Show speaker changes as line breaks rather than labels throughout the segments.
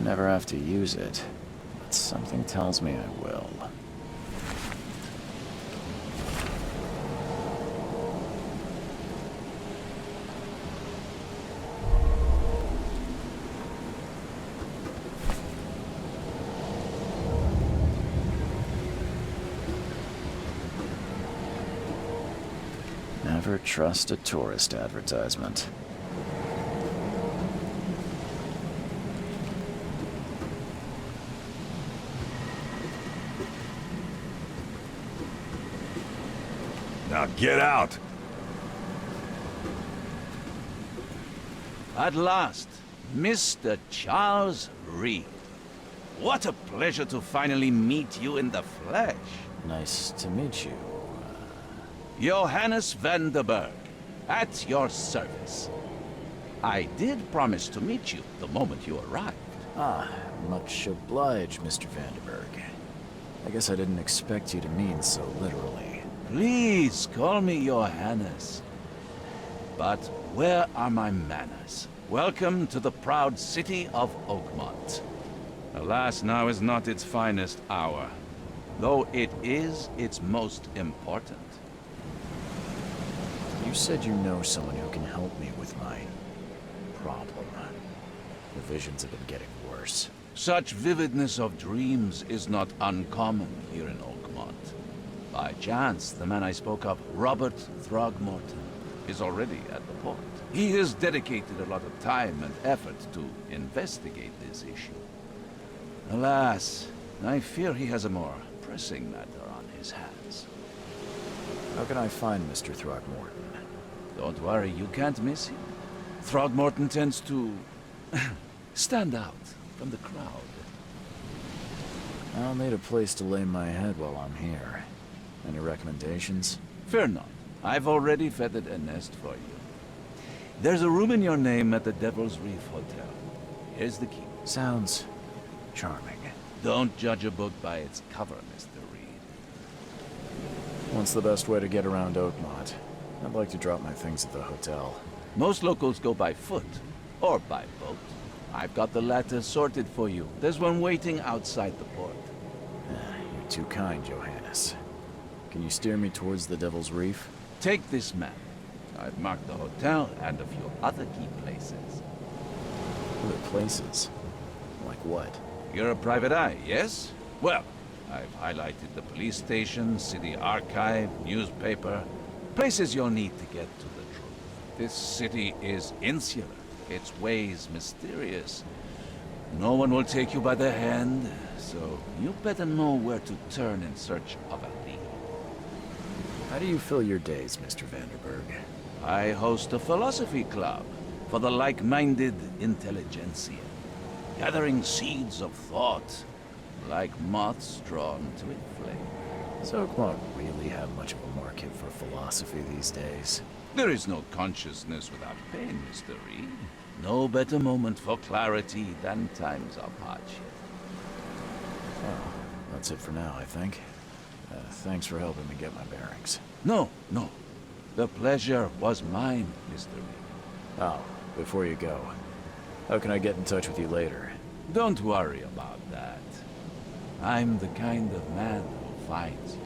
might never have to use it, but something tells me I will. Never trust a tourist advertisement.
Now get out!
At last, Mr. Charles Reed. What a pleasure to finally meet you in the flesh.
Nice to meet you.
Johannes van der Berg, at your service. I did promise to meet you the moment you arrived.
Ah, much obliged, Mr. Vanderberg. I guess I didn't expect you to mean so literally.
Please call me Johannes. But where are my manners? Welcome to the proud city of Oakmont. Alas, now is not its finest hour, though it is its most important.
You said you know someone who can help me with my problem. The visions have been getting worse.
Such vividness of dreams is not uncommon here in Oakmont. By chance, the man I spoke of, Robert Throgmorton, is already at the port. He has dedicated a lot of time and effort to investigate this issue. Alas, I fear he has a more pressing matter on his hands.
How can I find Mr. Throgmorton?
Don't worry, you can't miss him. Throgmorton tends to stand out from the crowd.
I'll need a place to lay my head while I'm here. Any recommendations?
Fear not. I've already feathered a nest for you. There's a room in your name at the Devil's Reef Hotel. Here's the key.
Sounds charming.
Don't judge a book by its cover, Mr. Reed.
What's the best way to get around Oakmont? I'd like to drop my things at the hotel.
Most locals go by foot, or by boat. I've got the latter sorted for you. There's one waiting outside the port.
You're too kind, Johannes. Can you steer me towards the Devil's Reef?
Take this map. I've marked the hotel and a few other key places.
Other places? Like what?
You're a private eye, yes? Well, I've highlighted the police station, city archive, newspaper, places you'll need to get to the truth. This city is insular, its ways mysterious. No one will take you by the hand, so you better know where to turn in search of a lead.
How do you fill your days, Mr. Vanderberg?
I host a philosophy club for the like-minded intelligentsia, gathering seeds of thought, like moths drawn to a flame.
Does Oakmont really have much of a market for philosophy these days?
There is no consciousness without pain, Mr. Reed. No better moment for clarity than times of hardship.
Oh, that's it for now, I think. Thanks for helping me get my bearings.
No. The pleasure was mine, Mr. Reed.
Oh, before you go, how can I get in touch with you later?
Don't worry about that. I'm the kind of man who finds you.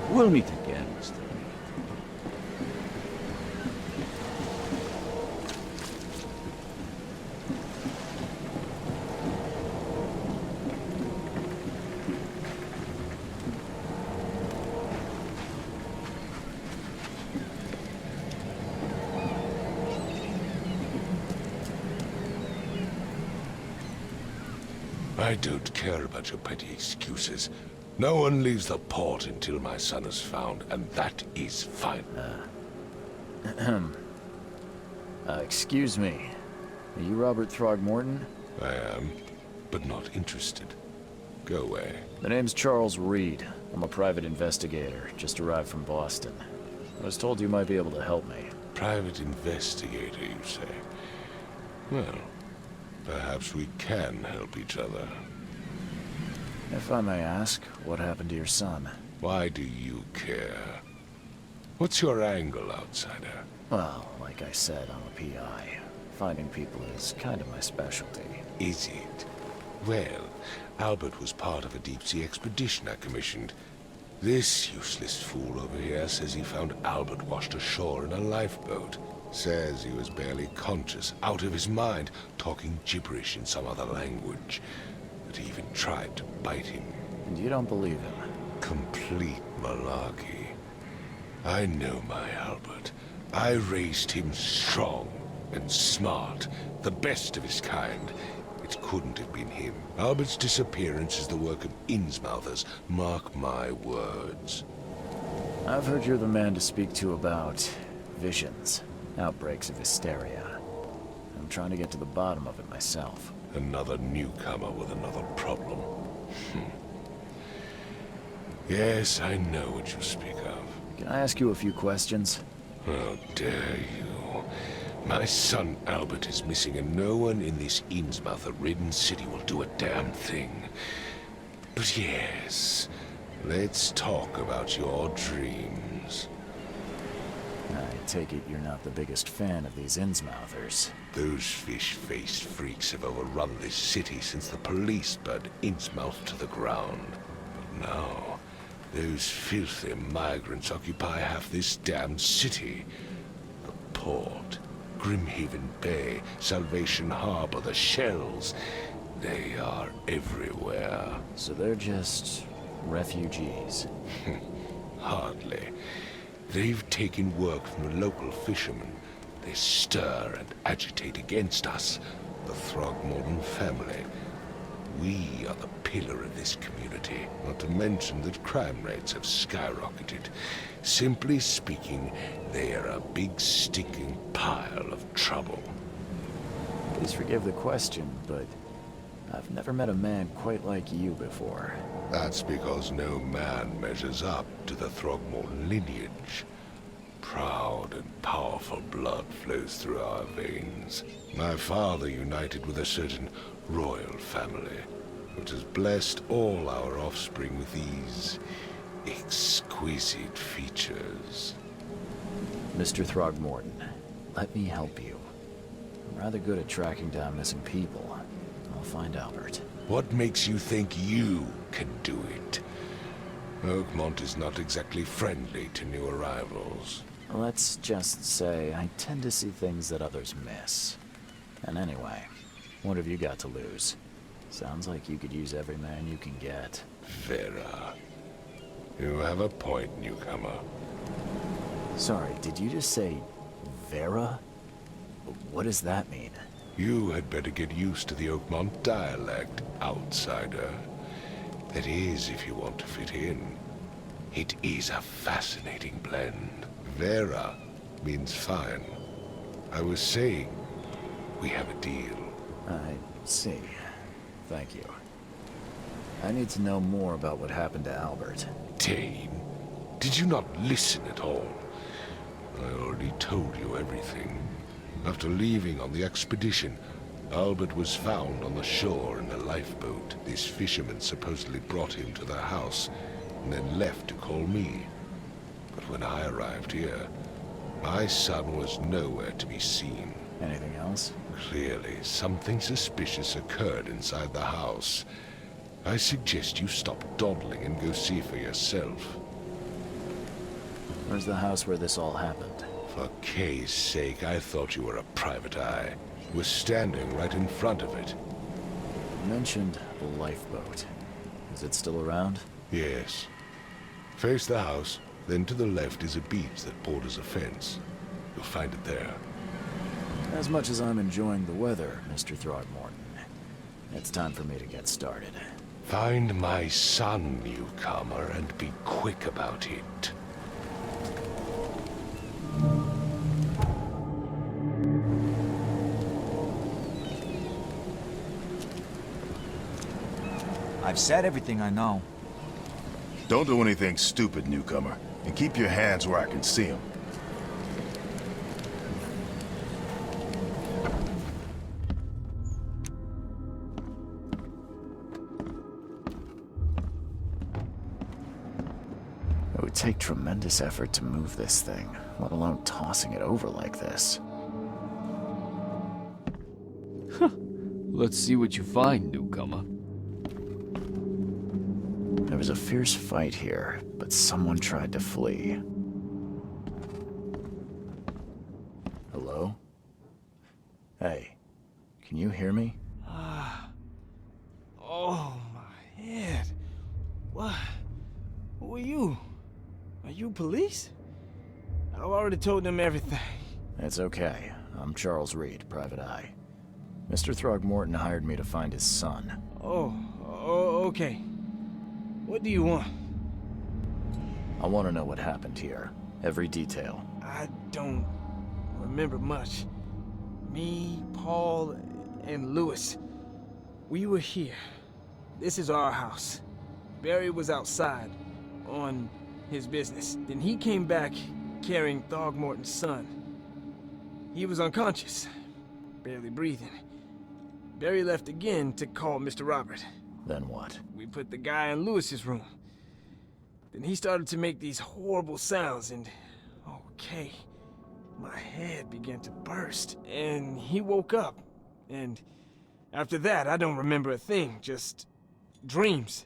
We'll meet again, Mr. Reed.
I don't care about your petty excuses. No one leaves the port until my son is found, and that is fine.
Excuse me. Are you Robert Throgmorton?
I am, but not interested. Go away.
The name's Charles Reed. I'm a private investigator, just arrived from Boston. I was told you might be able to help me.
Private investigator, you say? Well, perhaps we can help each other.
If I may ask, what happened to your son?
Why do you care? What's your angle, outsider?
Well, like I said, I'm a PI. Finding people is kind of my specialty.
Is it? Well, Albert was part of a deep-sea expedition I commissioned. This useless fool over here says he found Albert washed ashore in a lifeboat. Says he was barely conscious, out of his mind, talking gibberish in some other language. That he even tried to bite him.
And you don't believe him?
Complete malarkey. I know my Albert. I raised him strong and smart, the best of his kind. It couldn't have been him. Albert's disappearance is the work of Innsmouthers, mark my words.
I've heard you're the man to speak to about visions, outbreaks of hysteria. I'm trying to get to the bottom of it myself.
Another newcomer with another problem. Yes, I know what you speak of.
Can I ask you a few questions?
How dare you? My son Albert is missing, and no one in this Innsmouther-ridden city will do a damn thing. But yes, let's talk about your dreams.
I take it you're not the biggest fan of these Innsmouthers.
Those fish-faced freaks have overrun this city since the police burned Innsmouth to the ground. But now, those filthy migrants occupy half this damned city. The port, Grimhaven Bay, Salvation Harbor, the shells. They are everywhere.
So they're just refugees.
Hardly. They've taken work from the local fishermen. They stir and agitate against us, the Throgmorton family. We are the pillar of this community, not to mention that crime rates have skyrocketed. Simply speaking, they are a big stinking pile of trouble.
Please forgive the question, but I've never met a man quite like you before.
That's because no man measures up to the Throgmorton lineage. Proud and powerful blood flows through our veins. My father united with a certain royal family, which has blessed all our offspring with these exquisite features.
Mr. Throgmorton, let me help you. I'm rather good at tracking down missing people. I'll find Albert.
What makes you think you can do it? Oakmont is not exactly friendly to new arrivals.
Let's just say I tend to see things that others miss. And anyway, what have you got to lose? Sounds like you could use every man you can get.
Vera. You have a point, newcomer.
Sorry, did you just say Vera? What does that mean?
You had better get used to the Oakmont dialect, outsider. That is, if you want to fit in. It is a fascinating blend. Vera means fine. I was saying, we have a deal.
I see. Thank you. I need to know more about what happened to Albert.
Dane, did you not listen at all? I already told you everything. After leaving on the expedition, Albert was found on the shore in a lifeboat. This fisherman supposedly brought him to their house, and then left to call me. But when I arrived here, my son was nowhere to be seen.
Anything else?
Clearly, something suspicious occurred inside the house. I suggest you stop dawdling and go see for yourself.
Where's the house where this all happened?
For Kay's sake, I thought you were a private eye. We're standing right in front of it.
You mentioned the lifeboat. Is it still around?
Yes. Face the house, then to the left is a beach that borders a fence. You'll find it there.
As much as I'm enjoying the weather, Mr. Throgmorton, it's time for me to get started.
Find my son, newcomer, and be quick about it.
I've said everything I know.
Don't do anything stupid, newcomer, and keep your hands where I can see them.
would take tremendous effort to move this thing, let alone tossing it over like this.
Let's see what you find, newcomer.
There was a fierce fight here, but someone tried to flee. Hello? Hey, can you hear me?
Oh, my head. What? Who are you? Are you police? I've already told them everything.
It's okay. I'm Charles Reed, Private Eye. Mr. Throgmorton hired me to find his son.
Oh, okay. What do you want?
I want to know what happened here. Every detail.
I don't remember much. Me, Paul, and Lewis. We were here. This is our house. Barry was outside, on his business. Then he came back carrying Throgmorton's son. He was unconscious, barely breathing. Barry left again to call Mr. Robert.
Then what?
We put the guy in Lewis's room. Then he started to make these horrible sounds and... okay. My head began to burst, and he woke up. And after that, I don't remember a thing, just dreams.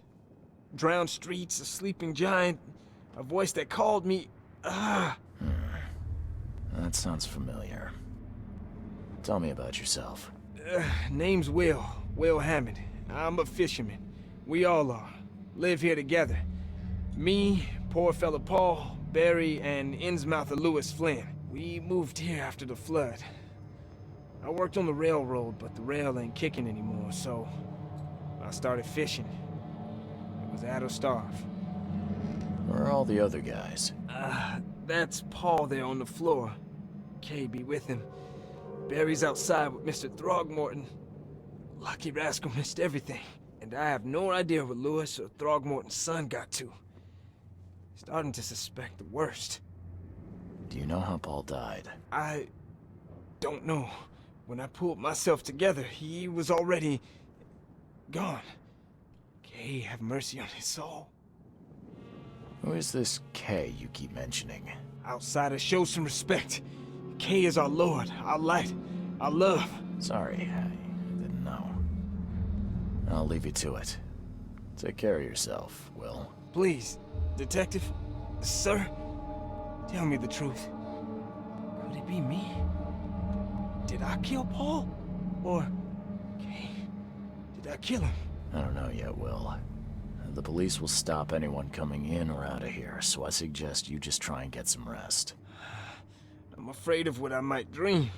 Drowned streets, a sleeping giant, a voice that called me...
That sounds familiar. Tell me about yourself.
Name's Will Hammond. I'm a fisherman. We all are. Live here together. Me, poor fella Paul, Barry, and Innsmouther Lewis Flynn. We moved here after the flood. I worked on the railroad, but the rail ain't kicking anymore, so I started fishing. It was that or starve.
Where are all the other guys?
That's Paul there on the floor. Kay be with him. Barry's outside with Mr. Throgmorton. Lucky rascal missed everything. And I have no idea what Lewis or Throgmorton's son got to. Starting to suspect the worst.
Do you know how Paul died?
I don't know. When I pulled myself together, he was already gone. Kay have mercy on his soul.
Who is this K you keep mentioning?
Outsiders, show some respect. Kay is our lord, our light, our love.
Sorry, I didn't know. I'll leave you to it. Take care of yourself, Will.
Please, detective, sir, tell me the truth. Could it be me? Did I kill Paul? Or Kay? Did I kill him?
I don't know yet, Will. The police will stop anyone coming in or out of here, so I suggest you just try and get some rest.
I'm afraid of what I might dream.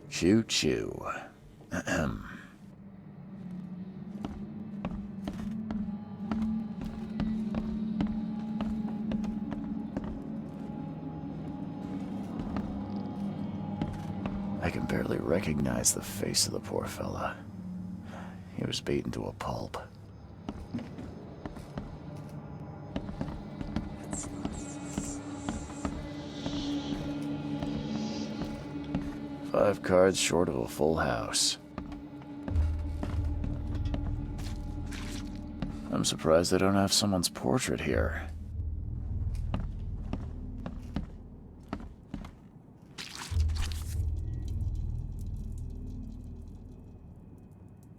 Choo choo. Ahem. I can barely recognize the face of the poor fella. He was beaten to a pulp. Five cards short of a full house. I'm surprised they don't have someone's portrait here.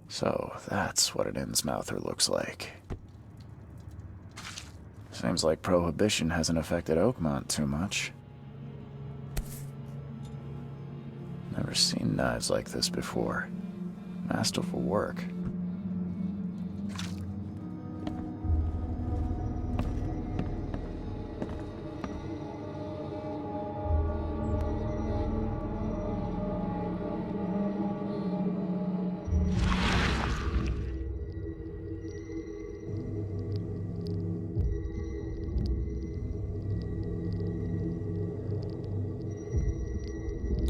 So, that's what an Innsmouther looks like. Seems like Prohibition hasn't affected Oakmont too much. Never seen knives like this before. Masterful work.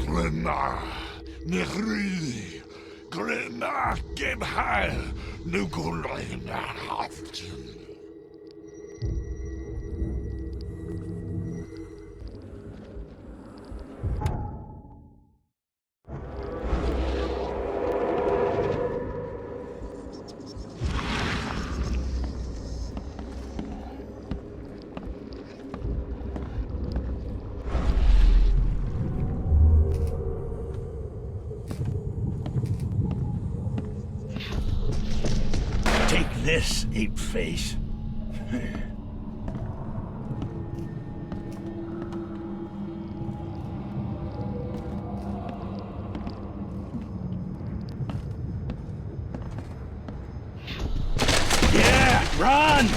Glenna, Nehri, Glenna, Gebhal, Nugulina, Haftin.
this, ape face. Yeah, run!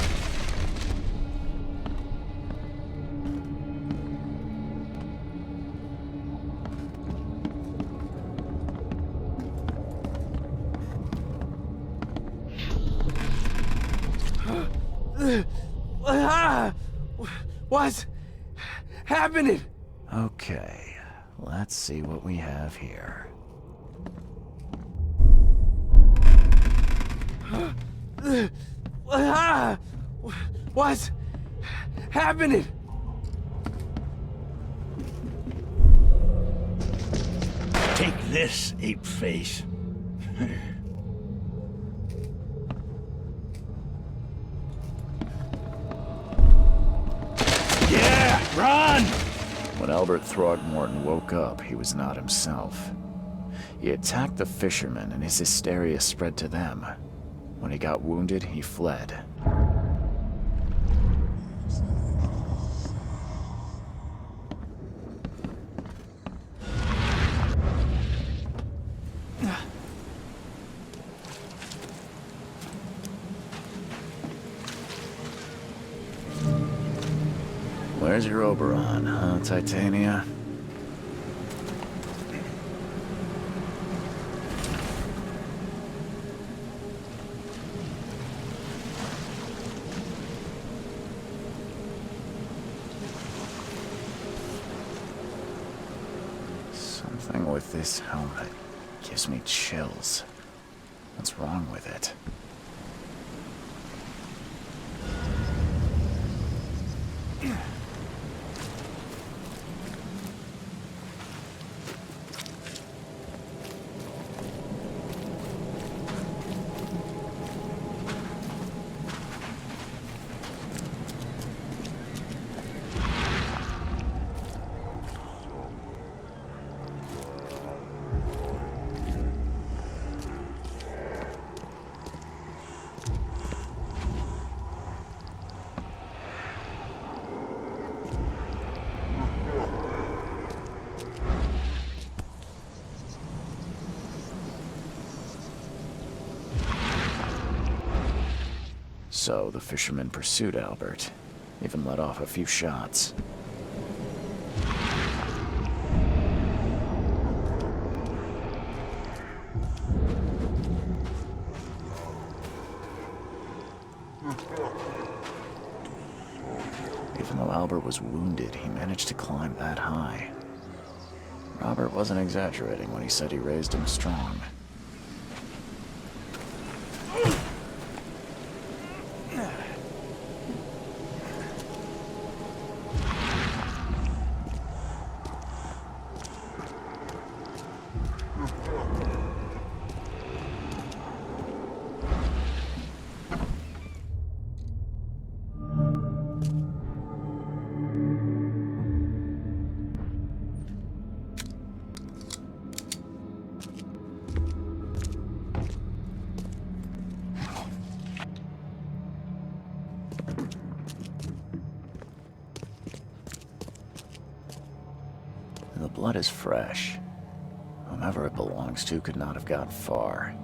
What's happening?
Okay, let's see what we have here.
What's happening?
Take this, ape face. Yeah, run!
When Albert Throgmorton woke up, he was not himself. He attacked the fishermen, and his hysteria spread to them. When he got wounded, he fled. Where's your Oberon, huh, Titania? Something with this helmet gives me chills. What's wrong with it? So the fishermen pursued Albert, even let off a few shots. Even though Albert was wounded, he managed to climb that high. Robert wasn't exaggerating when he said he raised him strong. The blood is fresh. Whomever it belongs to could not have got far.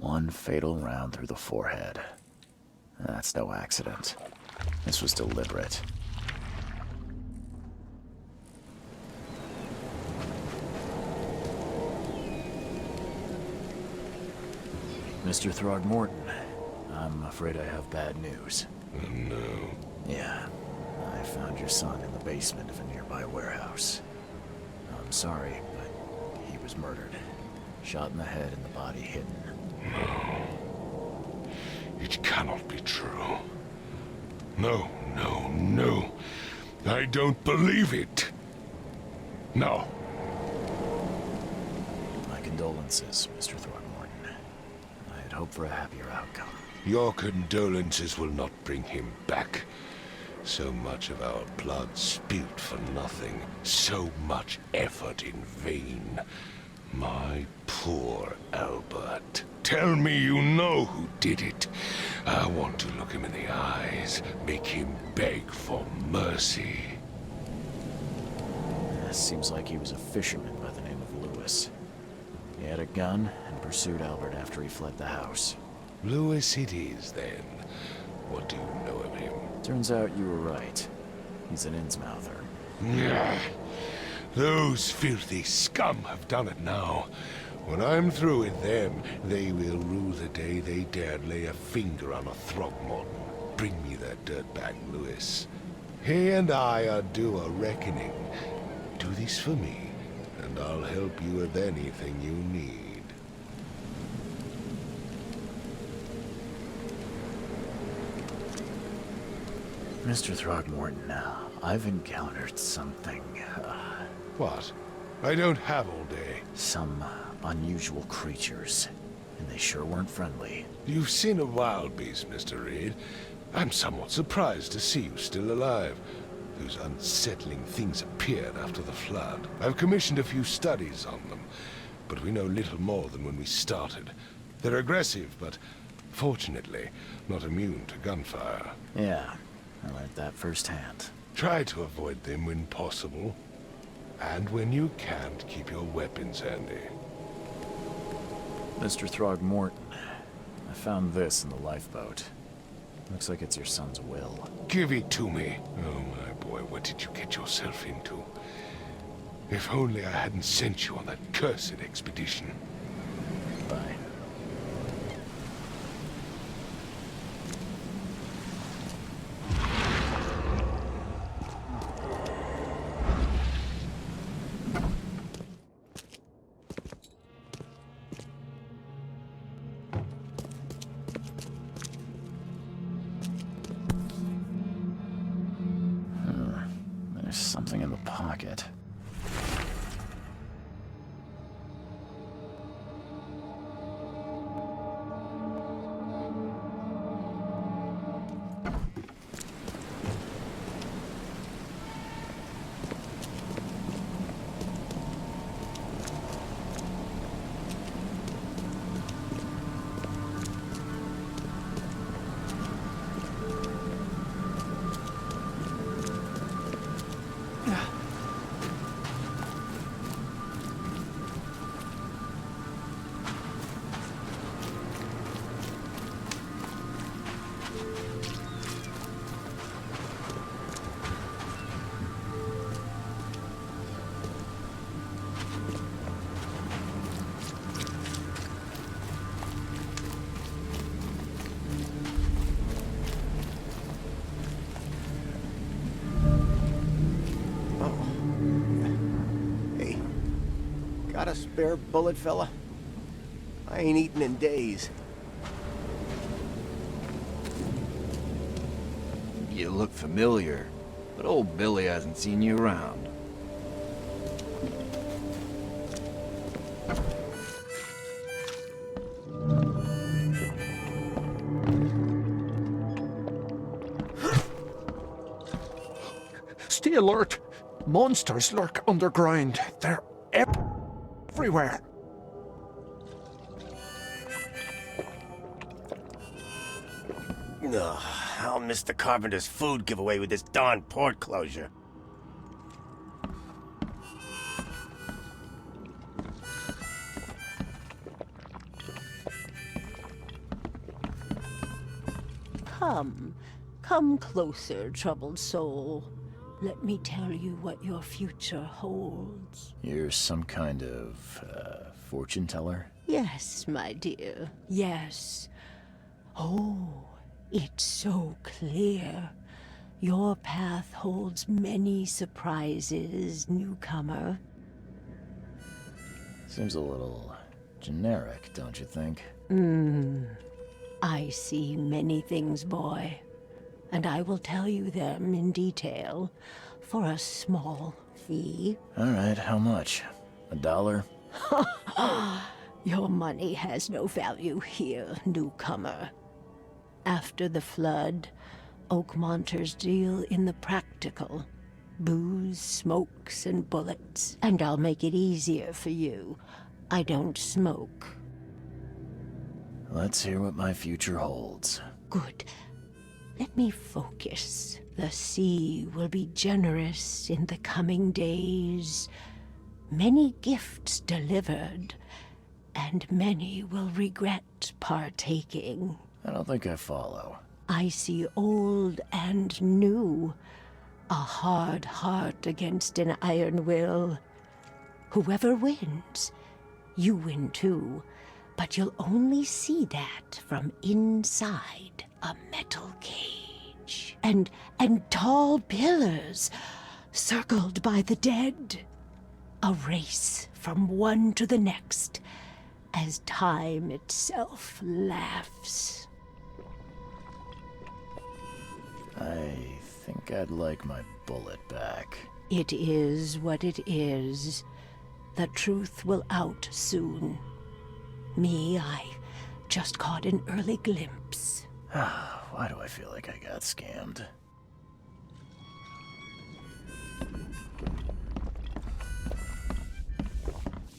One fatal round through the forehead. That's no accident. This was deliberate. Mr. Throgmorton, I'm afraid I have bad news.
No.
Yeah, I found your son in the basement of a nearby warehouse. I'm sorry, but he was murdered. Shot in the head and the body hidden.
No. It cannot be true. No, no, no. I don't believe it. No.
My condolences, Mr. Throckmorton. I had hoped for a happier outcome.
Your condolences will not bring him back. So much of our blood spilt for nothing. So much effort in vain. My poor Albert. Tell me you know who did it. I want to look him in the eyes, make him beg for mercy.
Seems like he was a fisherman by the name of Lewis. He had a gun and pursued Albert after he fled the house.
Lewis it is, then. What do you know of him?
Turns out you were right. He's an Innsmouther.
Those filthy scum have done it now. When I'm through with them, they will rue the day they dared lay a finger on a Throgmorton. Bring me that dirtbag, Lewis. He and I are due a reckoning. Do this for me, and I'll help you with anything you need.
Mr. Throgmorton, I've encountered something,
What? I don't have all day.
some unusual creatures, and they sure weren't friendly.
You've seen a wild beast, Mr. Reed. I'm somewhat surprised to see you still alive. Those unsettling things appeared after the flood. I've commissioned a few studies on them, but we know little more than when we started. They're aggressive, but fortunately not immune to gunfire.
Yeah, I learned that firsthand.
Try to avoid them when possible. And when you can't, keep your weapons handy.
Mr. Throgmorton, I found this in the lifeboat. Looks like it's your son's will.
Give it to me. Oh, my boy, what did you get yourself into? If only I hadn't sent you on that cursed expedition.
Bye. There's something in the pocket.
Got a spare bullet, fella? I ain't eaten in days.
You look familiar, but old Billy hasn't seen you around.
Stay alert! Monsters lurk underground. They're everywhere.
Ugh, I'll miss the carpenter's food giveaway with this darn port closure.
Come closer, troubled soul. Let me tell you what your future holds.
You're some kind of, fortune teller?
Yes, my dear, yes. Oh, it's so clear. Your path holds many surprises, newcomer.
Seems a little generic, don't you think?
I see many things, boy, and I will tell you them in detail for a small fee.
All right, how much? $1?
Your money has no value here, newcomer. After the flood, Oakmonters deal in the practical. Booze, smokes, and bullets. And I'll make it easier for you. I don't smoke.
Let's hear what my future holds.
Good. Let me focus. The sea will be generous in the coming days. Many gifts delivered, and many will regret partaking.
I don't think I follow.
I see old and new. A hard heart against an iron will. Whoever wins, you win too. But you'll only see that from inside a metal cage. And tall pillars, circled by the dead. A race from one to the next, as time itself laughs.
I think I'd like my bullet back.
It is what it is. The truth will out soon. Me, I just caught an early glimpse.
Why do I feel like I got scammed?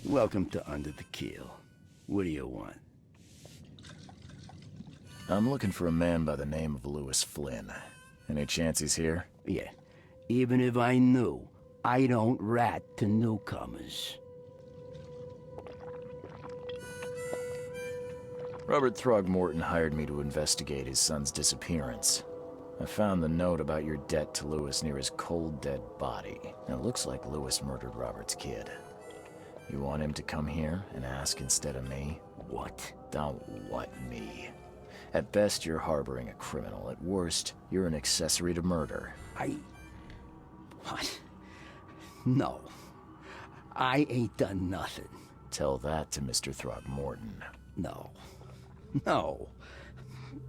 Welcome to Under the Keel. What do you want?
I'm looking for a man by the name of Lewis Flynn. Any chance he's here?
Yeah. Even if I knew, I don't rat to newcomers.
Robert Throgmorton hired me to investigate his son's disappearance. I found the note about your debt to Lewis near his cold, dead body. And it looks like Lewis murdered Robert's kid. You want him to come here and ask instead of me?
What?
Don't what me. At best, you're harboring a criminal. At worst, you're an accessory to murder.
What? No. I ain't done nothing.
Tell that to Mr. Throgmorton.
No. No.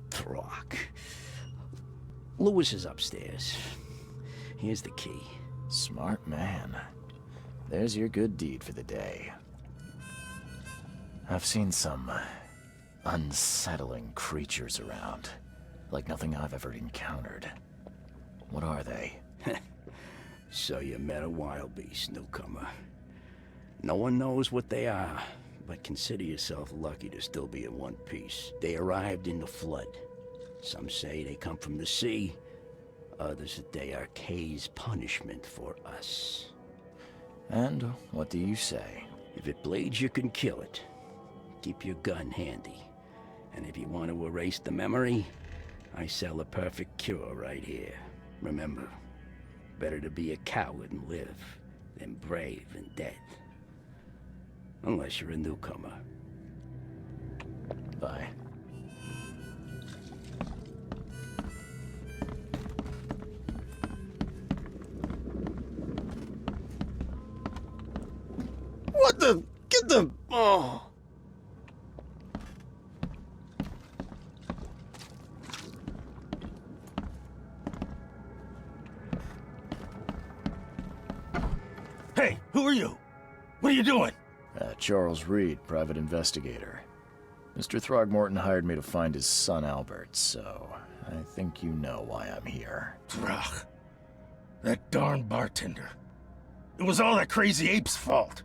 Throg. Lewis is upstairs. Here's the key.
Smart man. There's your good deed for the day. I've seen some unsettling creatures around. Like nothing I've ever encountered. What are they?
So you met a wild beast, newcomer. No one knows what they are, but consider yourself lucky to still be in one piece. They arrived in the flood. Some say they come from the sea. Others that they are Kay's punishment for us.
And what do you say?
If it bleeds, you can kill it. Keep your gun handy. And if you want to erase the memory, I sell a perfect cure right here. Remember, better to be a coward and live than brave and dead. Unless you're a newcomer.
Bye.
What the? Get the... Oh.
Hey, who are you? What are you doing?
Charles Reed, private investigator. Mr. Throgmorton hired me to find his son Albert, so I think you know why I'm here.
Throg. That darn bartender. It was all that crazy ape's fault.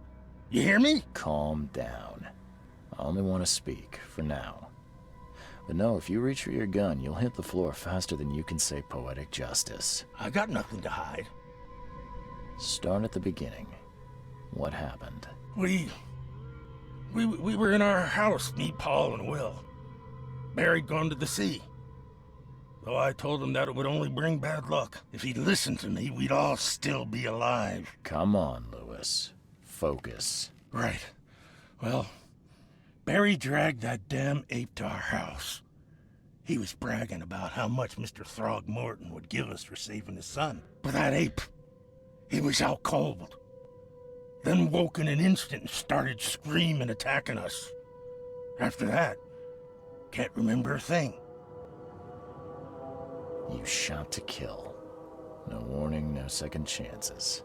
You hear me?
Calm down. I only want to speak, for now. But no, if you reach for your gun, you'll hit the floor faster than you can say poetic justice.
I got nothing to hide.
Start at the beginning. What happened?
We were in our house, me, Paul, and Will. Barry'd gone to the sea. Though I told him that it would only bring bad luck. If he'd listened to me, we'd all still be alive.
Come on, Lewis. Focus.
Right. Well, Barry dragged that damn ape to our house.
He was bragging about how much Mr. Throgmorton would give us for saving his son. But that ape, he was out cold. Then woke in an instant and started screaming, attacking us. After that, can't remember a thing.
You shot to kill. No warning, no second chances.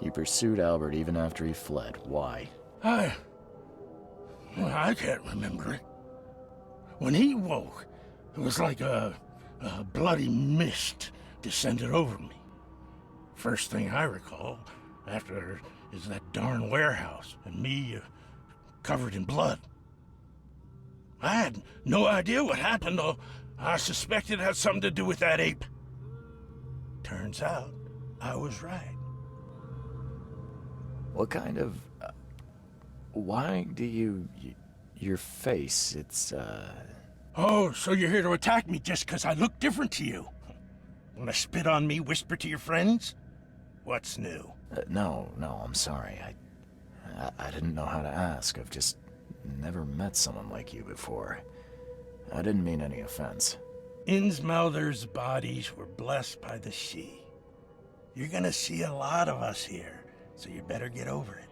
You pursued Albert even after he fled. Why?
I can't remember it. When he woke, it was like a bloody mist descended over me. First thing I recall after is that darn warehouse and me covered in blood. I had no idea what happened, though. I suspected it had something to do with that ape. Turns out, I was right.
What kind of... why do you... your face, it's,
Oh, so you're here to attack me just because I look different to you? Wanna spit on me, whisper to your friends? What's new?
No, I'm sorry. I didn't know how to ask. I've just never met someone like you before. I didn't mean any offense.
Innsmouther's bodies were blessed by the sea. You're gonna see a lot of us here, so you better get over it.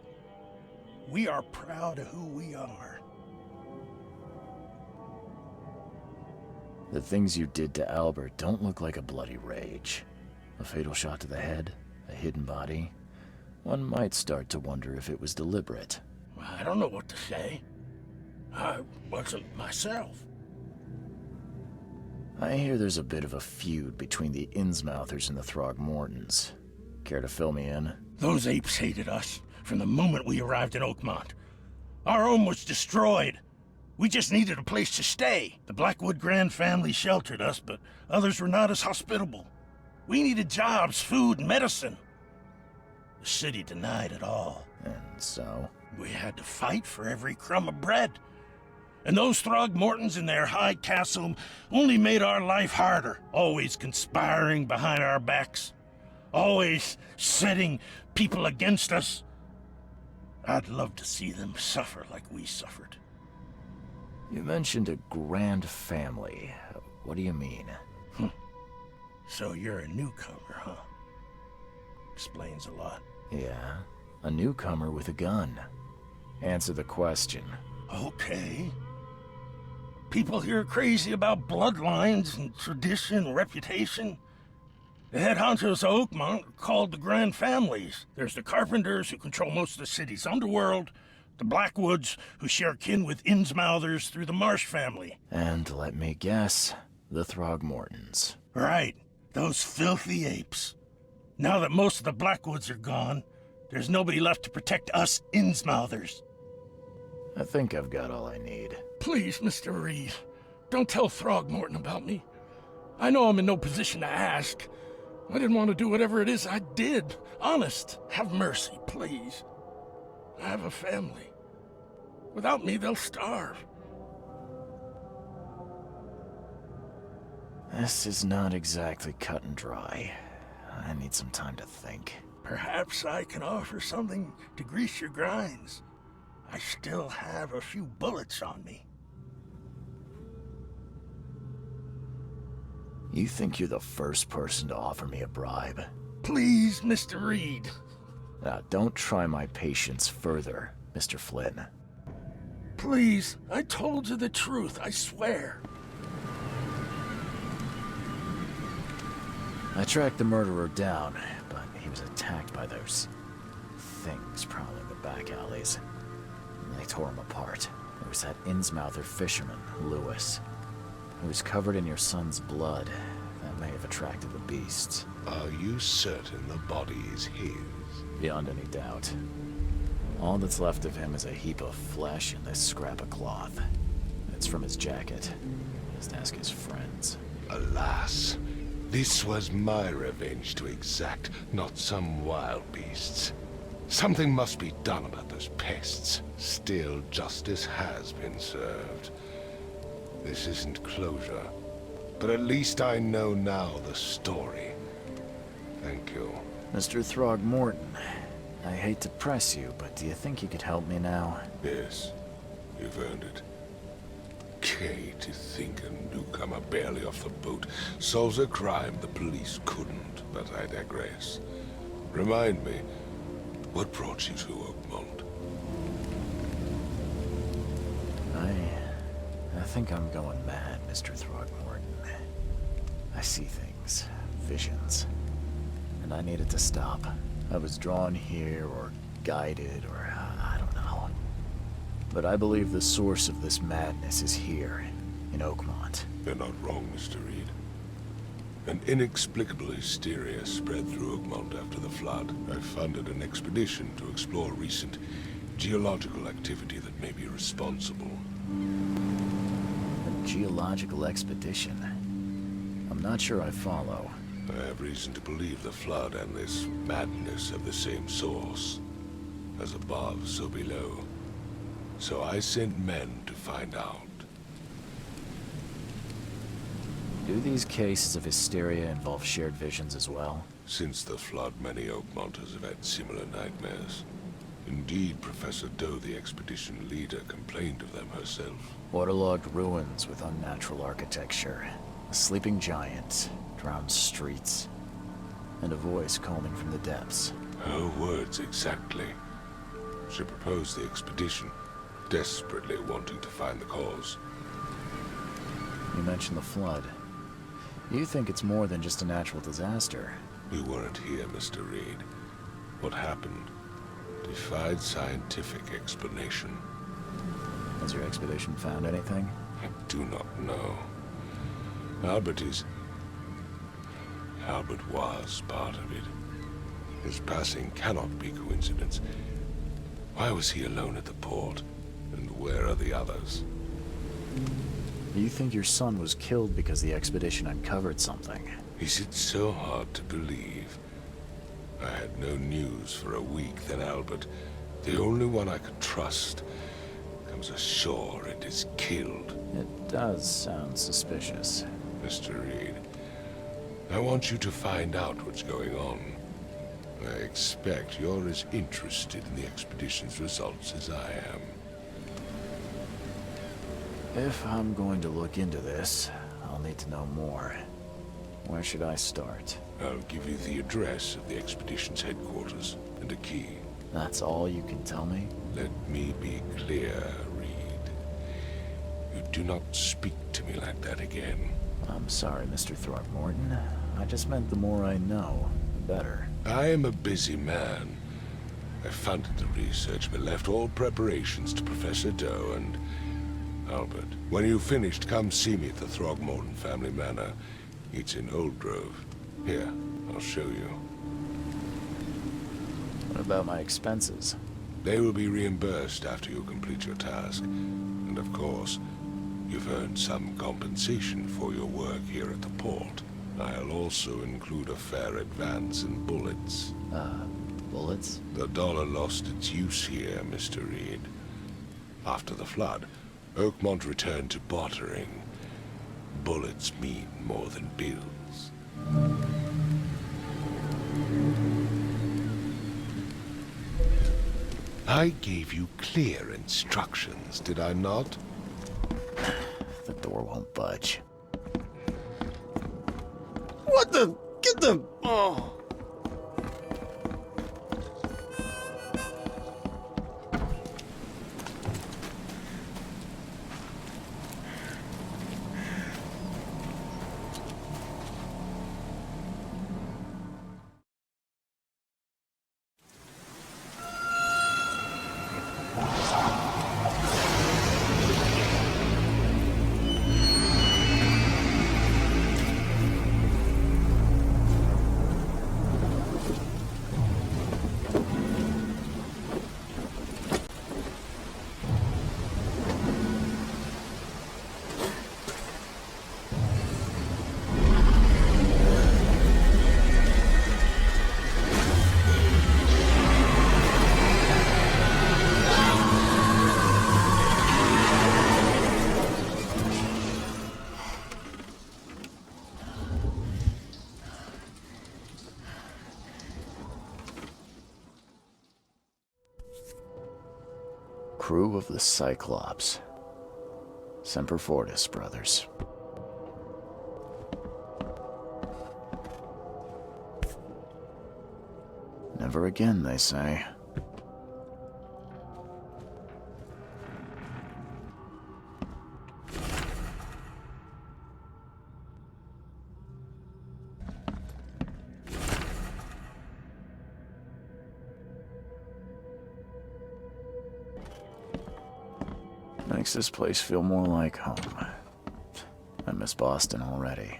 We are proud of who we are.
The things you did to Albert don't look like a bloody rage. A fatal shot to the head, a hidden body. One might start to wonder if it was deliberate.
I don't know what to say. I wasn't myself.
I hear there's a bit of a feud between the Innsmouthers and the Throgmortons. Care to fill me in?
Those apes hated us from the moment we arrived in Oakmont. Our home was destroyed. We just needed a place to stay. The Blackwood Grand family sheltered us, but others were not as hospitable. We needed jobs, food, and medicine. The city denied it all.
And so?
We had to fight for every crumb of bread. And those Throgmortons in their high castle only made our life harder, always conspiring behind our backs, always setting people against us. I'd love to see them suffer like we suffered.
You mentioned a grand family. What do you mean?
So you're a newcomer, huh? Explains a lot.
Yeah, a newcomer with a gun. Answer the question.
Okay. People here are crazy about bloodlines and tradition and reputation. The head honchos of Oakmont are called the Grand Families. There's the Carpenters, who control most of the city's underworld, the Blackwoods, who share kin with Innsmouthers through the Marsh family.
And let me guess, the Throgmortons.
Right, those filthy apes. Now that most of the Blackwoods are gone, there's nobody left to protect us Innsmouthers.
I think I've got all I need.
Please, Mr. Reed, don't tell Throgmorton about me. I know I'm in no position to ask. I didn't want to do whatever it is I did. Honest, have mercy, please. I have a family. Without me, they'll starve.
This is not exactly cut and dry. I need some time to think.
Perhaps I can offer something to grease your grinds. I still have a few bullets on me.
You think you're the first person to offer me a bribe?
Please, Mr. Reed.
Now, don't try my patience further, Mr. Flynn.
Please, I told you the truth, I swear.
I tracked the murderer down, but he was attacked by those things prowling the back alleys. They tore him apart. There was that Innsmouther fisherman, Lewis, who was covered in your son's blood. That may have attracted the beasts.
Are you certain the body is his?
Beyond any doubt. All that's left of him is a heap of flesh and this scrap of cloth. It's from his jacket. Just ask his friends.
Alas, this was my revenge to exact, not some wild beast's. Something must be done about those pests. Still, justice has been served. This isn't closure, but at least I know now the story. Thank you.
Mr. Throgmorton, I hate to press you, but do you think you could help me now?
Yes, you've earned it. okay to think a newcomer barely off the boat solves a crime the police couldn't, but I digress. Remind me, what brought you to Oakmont?
I think I'm going mad, Mr. Throgmorton. I see things, visions, and I needed to stop. I was drawn here, or guided, or I don't know. But I believe the source of this madness is here, in Oakmont.
You're not wrong, Mr. Reed. An inexplicable hysteria spread through Oakmont after the flood. I funded an expedition to explore recent geological activity that may be responsible.
A geological expedition? I'm not sure I follow.
I have reason to believe the flood and this madness have the same source. As above, so below. So I sent men to find out.
Do these cases of hysteria involve shared visions as well?
Since the flood, many Oakmonters have had similar nightmares. Indeed, Professor Doe, the expedition leader, complained of them herself.
Waterlogged ruins with unnatural architecture, a sleeping giant, drowned streets, and a voice calling from the depths.
Her words exactly. She proposed the expedition, desperately wanting to find the cause.
You mentioned the flood. You think it's more than just a natural disaster?
We weren't here, Mr. Reed. What happened defied scientific explanation.
Has your expedition found anything?
I do not know. Albert was part of it. His passing cannot be coincidence. Why was he alone at the port? And where are the others?
You think your son was killed because the expedition uncovered something?
Is it so hard to believe? I had no news for a week, then Albert, the only one I could trust, comes ashore and is killed.
It does sound suspicious.
Mr. Reed, I want you to find out what's going on. I expect you're as interested in the expedition's results as I am.
If I'm going to look into this, I'll need to know more. Where should I start?
I'll give you the address of the expedition's headquarters and a key.
That's all you can tell me?
Let me be clear, Reed. You do not speak to me like that again.
I'm sorry, Mr. Throgmorton. I just meant the more I know, the better.
I am a busy man. I funded the research, but left all preparations to Professor Doe and Albert. When you've finished, come see me at the Throgmorton family manor. It's in Old Grove. Here, I'll show you.
What about my expenses?
They will be reimbursed after you complete your task. And of course, you've earned some compensation for your work here at the port. I'll also include a fair advance in bullets.
Bullets?
The dollar lost its use here, Mr. Reed. After the flood, Oakmont returned to bartering. Bullets mean more than bills. I gave you clear instructions, did I not?
The door won't budge.
What the? Get the... Oh.
Crew of the Cyclops. Semper Fortis, brothers. Never again, they say. Makes this place feel more like home. I miss Boston already.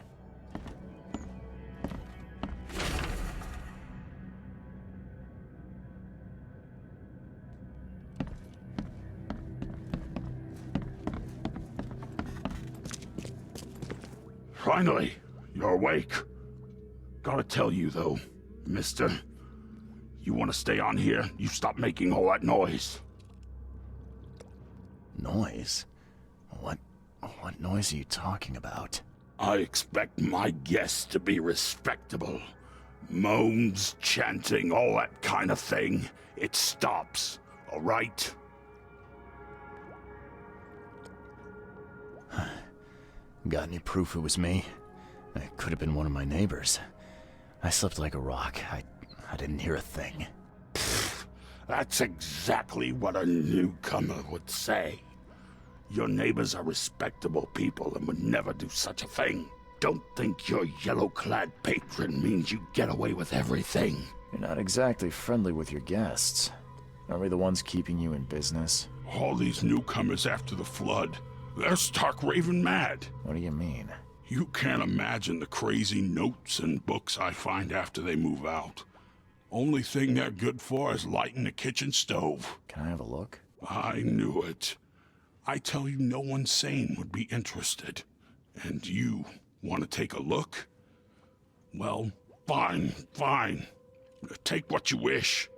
Finally, you're awake. Gotta tell you, though, mister, you want to stay on here, you stop making all that noise.
Noise? What noise are you talking about?
I expect my guests to be respectable. Moans, chanting, all that kind of thing. It stops, all right?
Got any proof it was me? It could have been one of my neighbors. I slept like a rock. I didn't hear a thing.
That's exactly what a newcomer would say. Your neighbors are respectable people and would never do such a thing. Don't think your yellow-clad patron means you get away with everything.
You're not exactly friendly with your guests. Are we the ones keeping you in business?
All these newcomers after the flood, they're stark raving mad.
What do you mean?
You can't imagine the crazy notes and books I find after they move out. Only thing they're good for is lighting the kitchen stove.
Can I have a look?
I knew it. I tell you, no one sane would be interested. And you want to take a look? Well, fine. Take what you wish.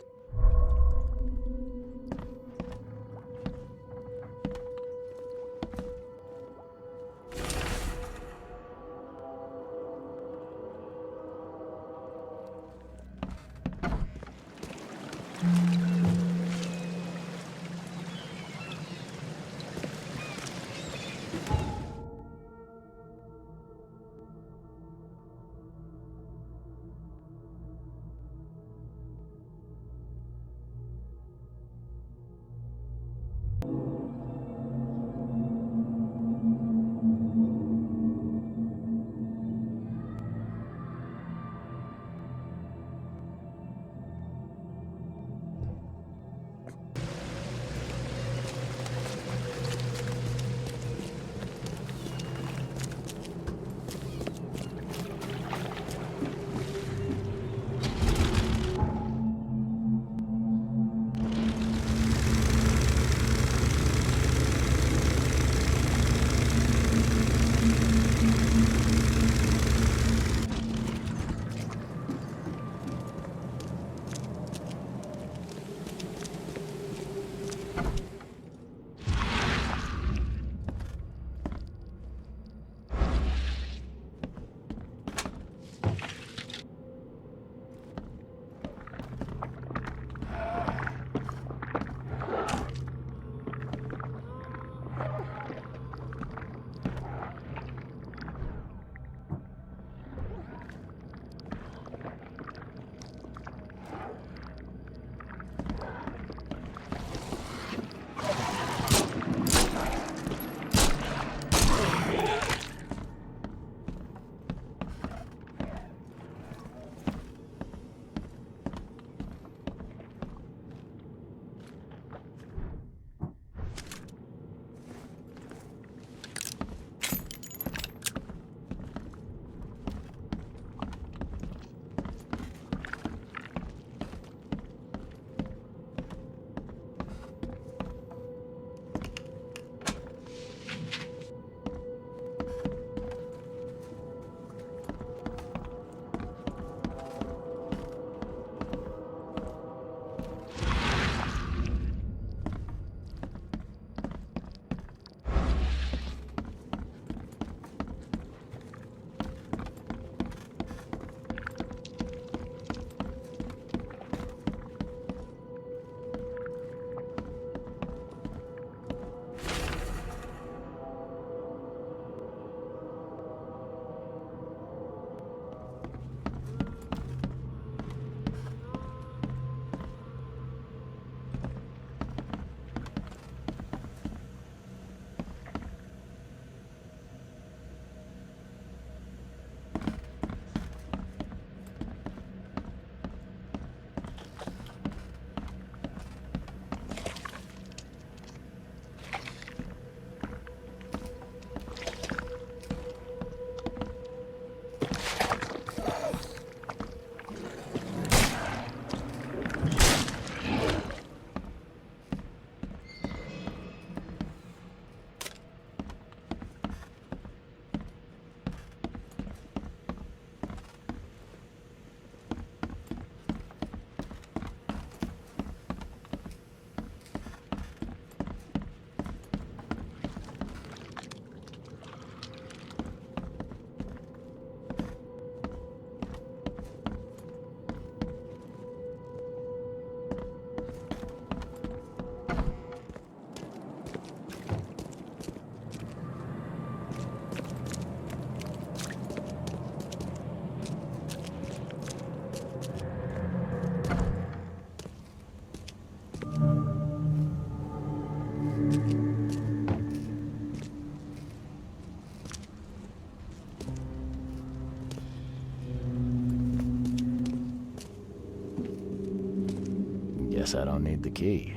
Guess I don't need the key.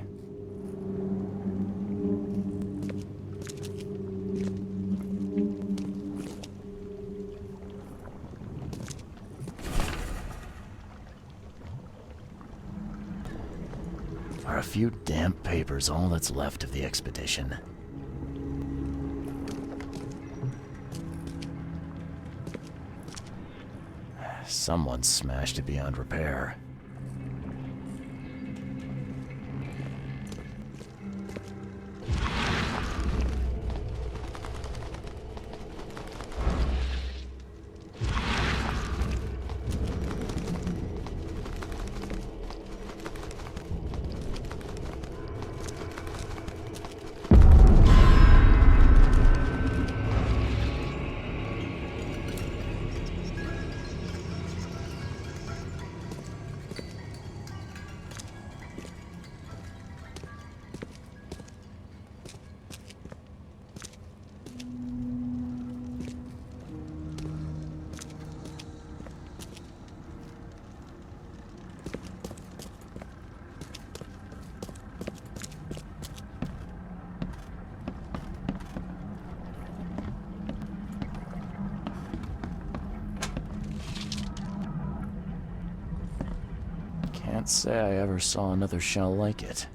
Are a few damp papers all that's left of the expedition? Someone smashed it beyond repair. Can't say I ever saw another shell like it.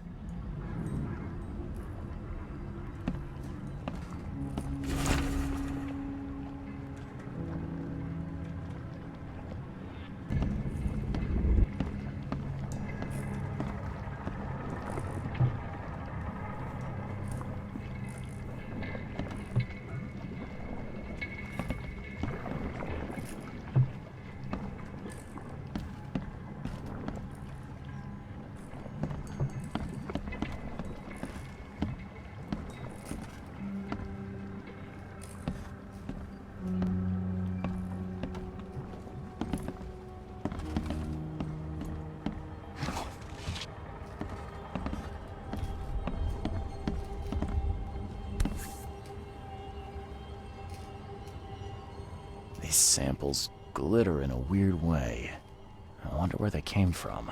These samples glitter in a weird way. I wonder where they came from.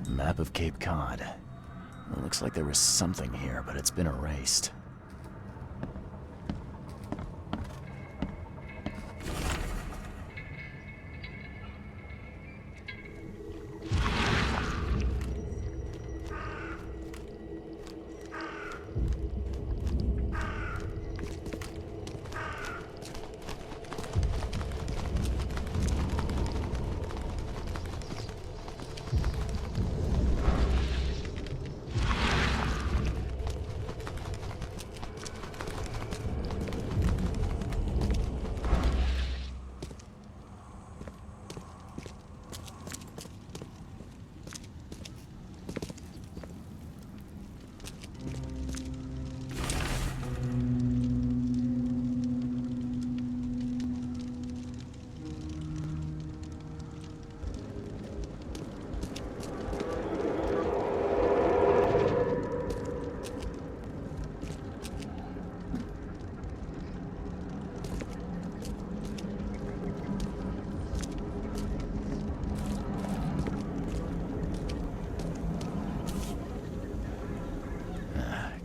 Map of Cape Cod. It looks like there was something here, but it's been erased.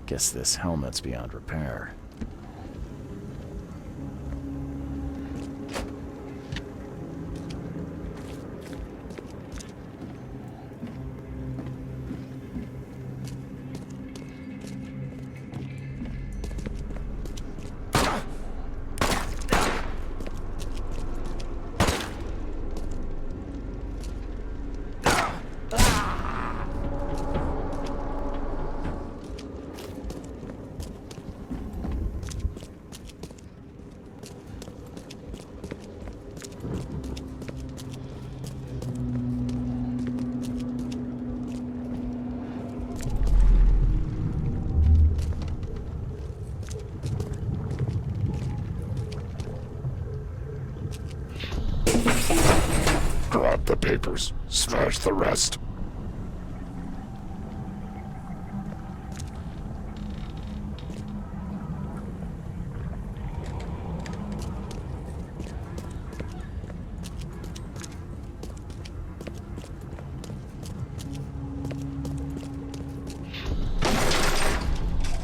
Guess this helmet's beyond repair.
papers. Smash the rest.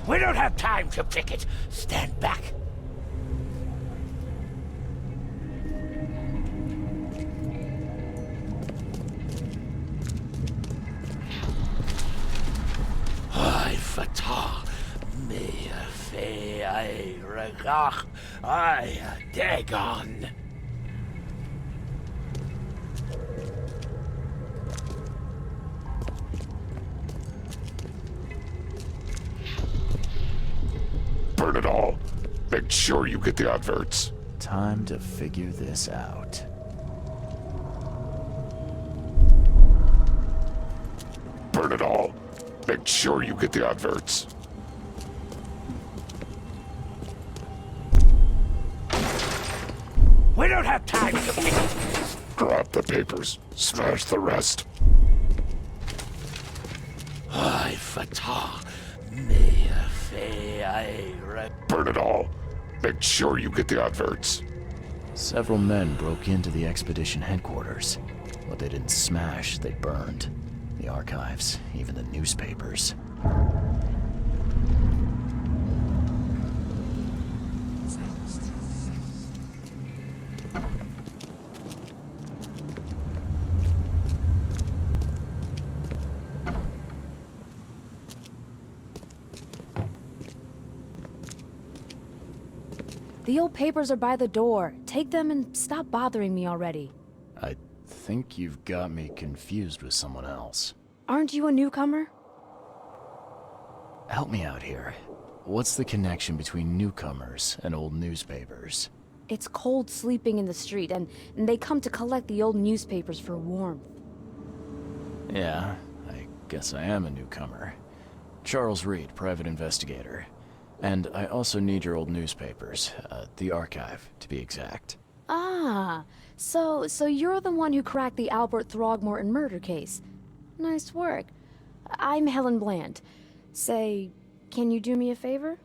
We don't have time to picket. Stand back. I fatah me fe I regach I dagon.
Burn it all. Make sure you get the adverts.
Time to figure this out.
Burn it all. Make sure you get the adverts.
We don't have time to picket.
Grab the papers. Smash the rest.
I fatah me fe I
Burn it all. Make sure you get the adverts.
Several men broke into the expedition headquarters. What they didn't smash, they burned. The archives, even the newspapers.
The old papers are by the door. Take them and stop bothering me already.
I think you've got me confused with someone else.
Aren't you a newcomer?
Help me out here. What's the connection between newcomers and old newspapers?
It's cold sleeping in the street, and they come to collect the old newspapers for warmth.
Yeah, I guess I am a newcomer. Charles Reed, private investigator. And I also need your old newspapers, the archive, to be exact.
Ah, so you're the one who cracked the Albert Throgmorton murder case. Nice work. I'm Helen Bland. Say, can you do me a favor?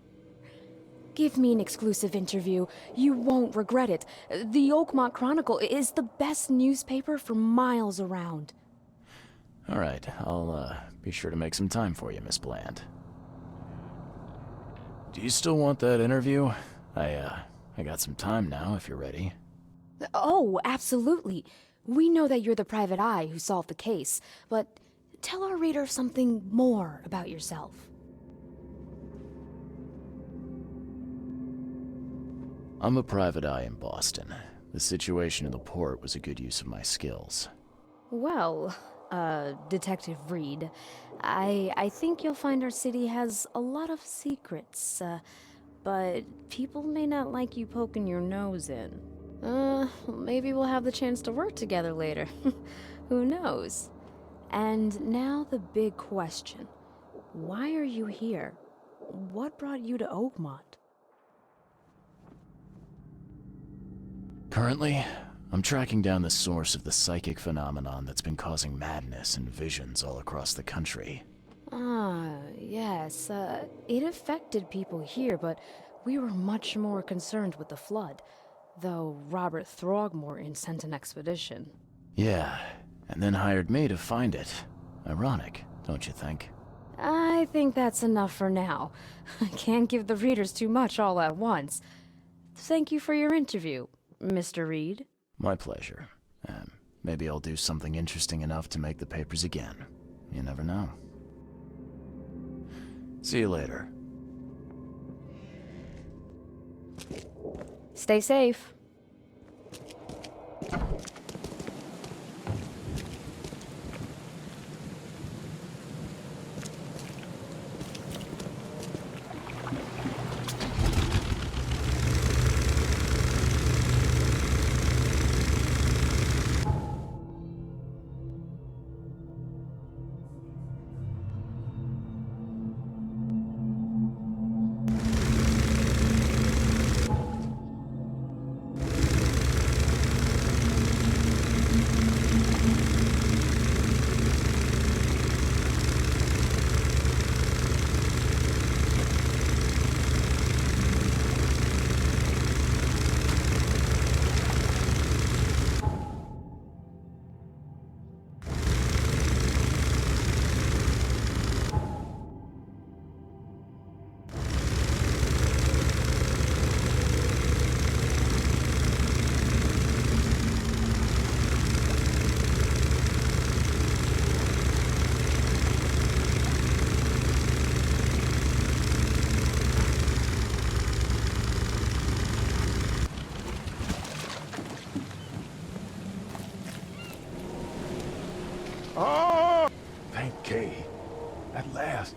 Give me an exclusive interview. You won't regret it. The Oakmont Chronicle is the best newspaper for miles around.
All right, I'll be sure to make some time for you, Miss Bland. Do you still want that interview? I got some time now, if you're ready.
Oh, absolutely. We know that you're the private eye who solved the case, but tell our reader something more about yourself.
I'm a private eye in Boston. The situation in the port was a good use of my skills.
Well, Detective Reed, I think you'll find our city has a lot of secrets, but people may not like you poking your nose in. Maybe we'll have the chance to work together later. Who knows? And now the big question. Why are you here? What brought you to Oakmont?
Currently, I'm tracking down the source of the psychic phenomenon that's been causing madness and visions all across the country.
Ah, yes. It affected people here, but we were much more concerned with the flood. Though Robert Throgmorton sent an expedition.
Yeah, and then hired me to find it. Ironic, don't you think?
I think that's enough for now. I can't give the readers too much all at once. Thank you for your interview, Mr. Reed.
My pleasure. Maybe I'll do something interesting enough to make the papers again. You never know. See you later.
Stay safe.
last.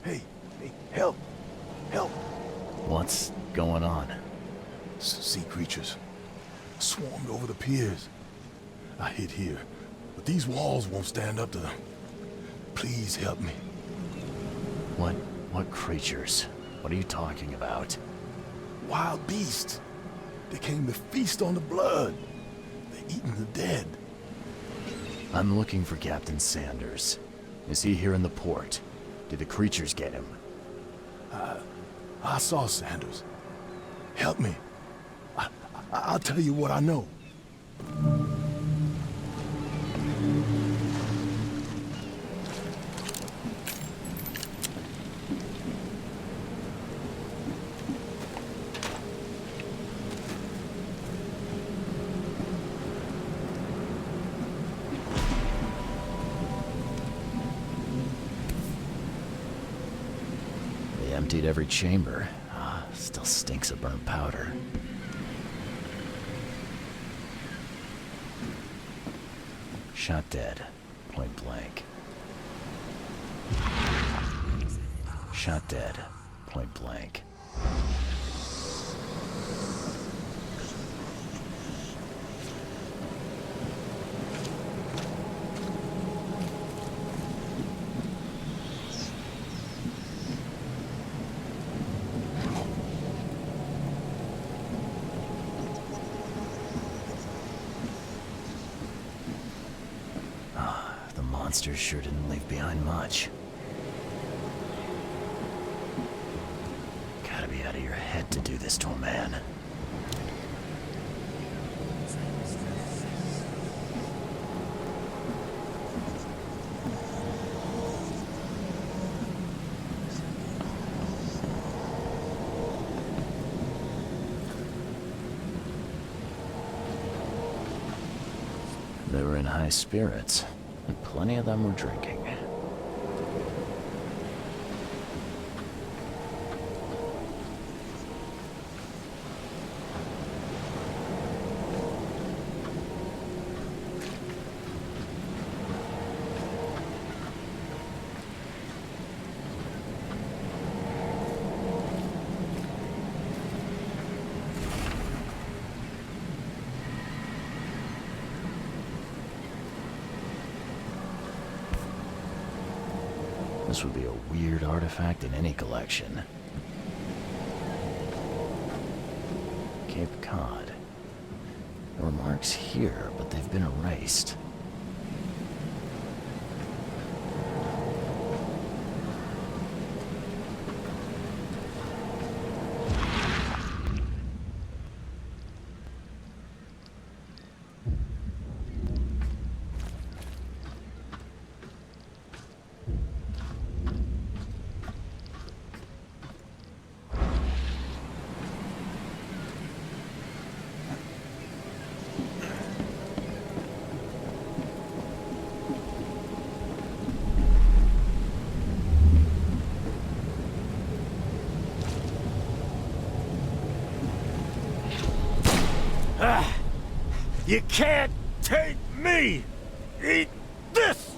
Hey, help! Help!
What's going on?
Sea creatures swarmed over the piers. I hid here, but these walls won't stand up to them. Please help me.
What creatures? What are you talking about?
Wild beasts. They came to feast on the blood. They're eating the dead.
I'm looking for Captain Sanders. Is he here in the port? Did the creatures get him?
I saw Sanders. Help me. I'll tell you what I know.
They emptied every chamber. Still stinks of burnt powder. Shot dead. Point blank. Shot dead. Point blank. Monsters sure didn't leave behind much. Gotta be out of your head to do this to a man. They were in high spirits. And plenty of them were drinking. This would be a weird artifact in any collection. Cape Cod. There were marks here, but they've been erased.
You can't take me! Eat this!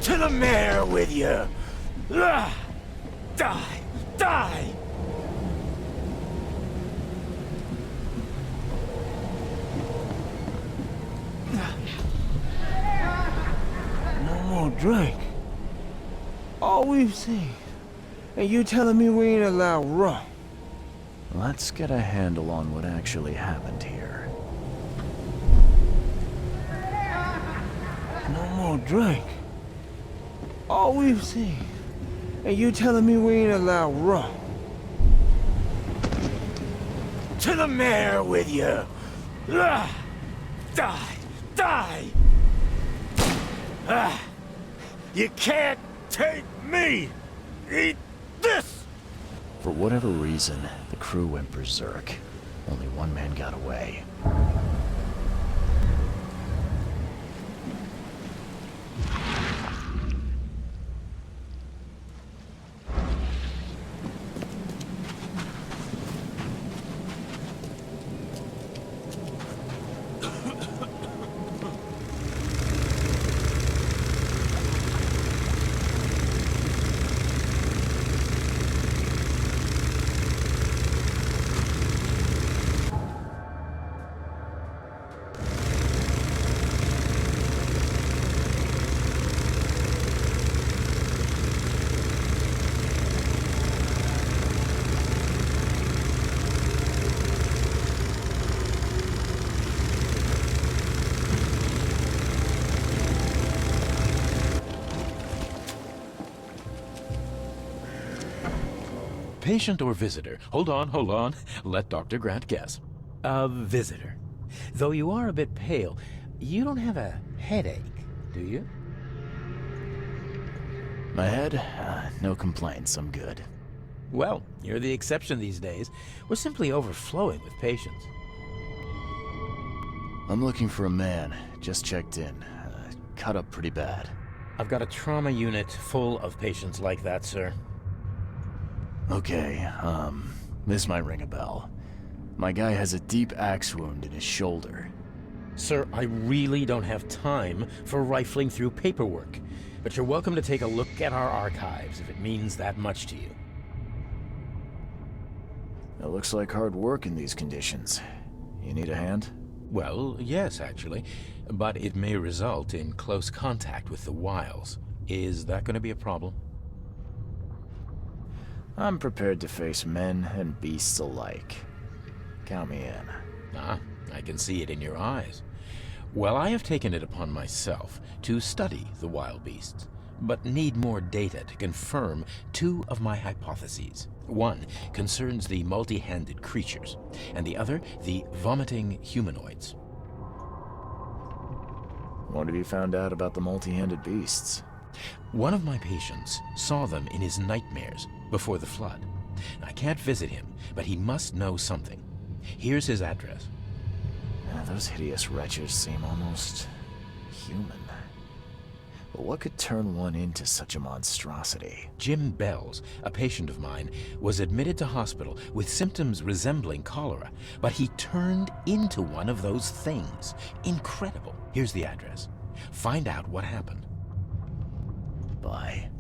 To the mayor with you! Die! Die!
Drink. All we've seen. And you telling me we ain't allowed rum?
Let's get a handle on what actually happened here.
No more drink. All we've seen. And you telling me we ain't allowed rum?
To the mayor with you! Die! Die! You can't take me! Eat this!
For whatever reason, the crew went berserk. Only one man got away.
patient or visitor? Hold on. Let Dr. Grant guess. A visitor. Though you are a bit pale, you don't have a headache, do you?
My head? No complaints, I'm good.
Well, you're the exception these days. We're simply overflowing with patients.
I'm looking for a man. Just checked in. Cut up pretty bad.
I've got a trauma unit full of patients like that, sir.
Okay, this might ring a bell. My guy has a deep axe wound in his shoulder.
Sir, I really don't have time for rifling through paperwork, but you're welcome to take a look at our archives if it means that much to you.
It looks like hard work in these conditions. You need a hand?
Well, yes, actually, but it may result in close contact with the wiles. Is that going to be a problem?
I'm prepared to face men and beasts alike. Count me in.
Ah, I can see it in your eyes. Well, I have taken it upon myself to study the wild beasts, but need more data to confirm two of my hypotheses. One concerns the multi-handed creatures, and the other the vomiting humanoids.
What have you found out about the multi-handed beasts?
One of my patients saw them in his nightmares before the flood. I can't visit him, but he must know something. Here's his address.
Those hideous wretches seem almost human. But what could turn one into such a monstrosity?
Jim Bells, a patient of mine, was admitted to hospital with symptoms resembling cholera, but he turned into one of those things. Incredible. Here's the address. Find out what happened.
Bye.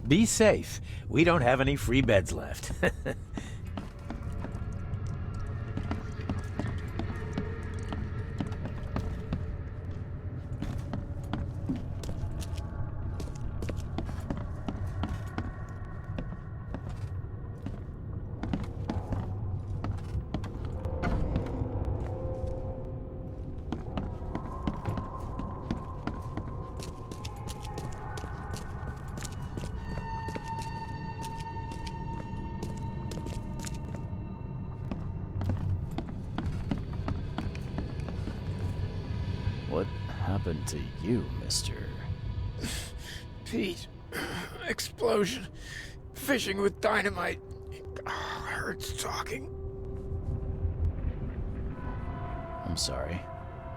Be safe. We don't have any free beds left.
What happened to you, mister?
Pete. Explosion. Fishing with dynamite. Hurts talking.
I'm sorry.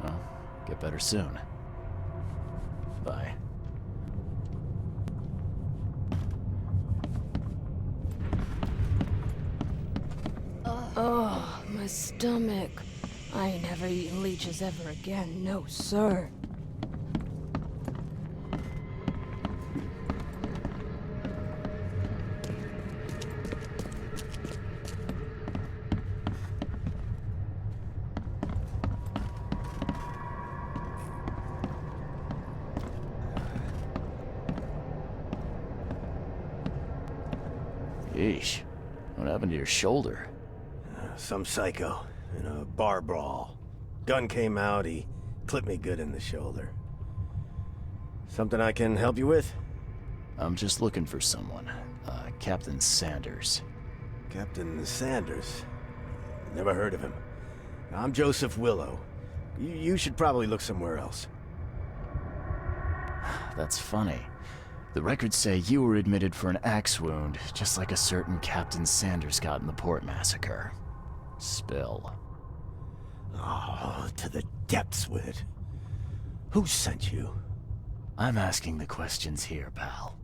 Well, get better soon. Bye.
Oh, my stomach. I ain't never eaten leeches ever again, no sir.
Yeesh. What happened to your shoulder?
Some psycho in a bar brawl. Gun came out, he clipped me good in the shoulder. Something I can help you with?
I'm just looking for someone. Captain Sanders.
Captain Sanders? Never heard of him. I'm Joseph Willow. You should probably look somewhere else.
That's funny. The records say you were admitted for an axe wound, just like a certain Captain Sanders got in the port massacre. Spill.
Oh, to the depths with it. Who sent you?
I'm asking the questions here, pal.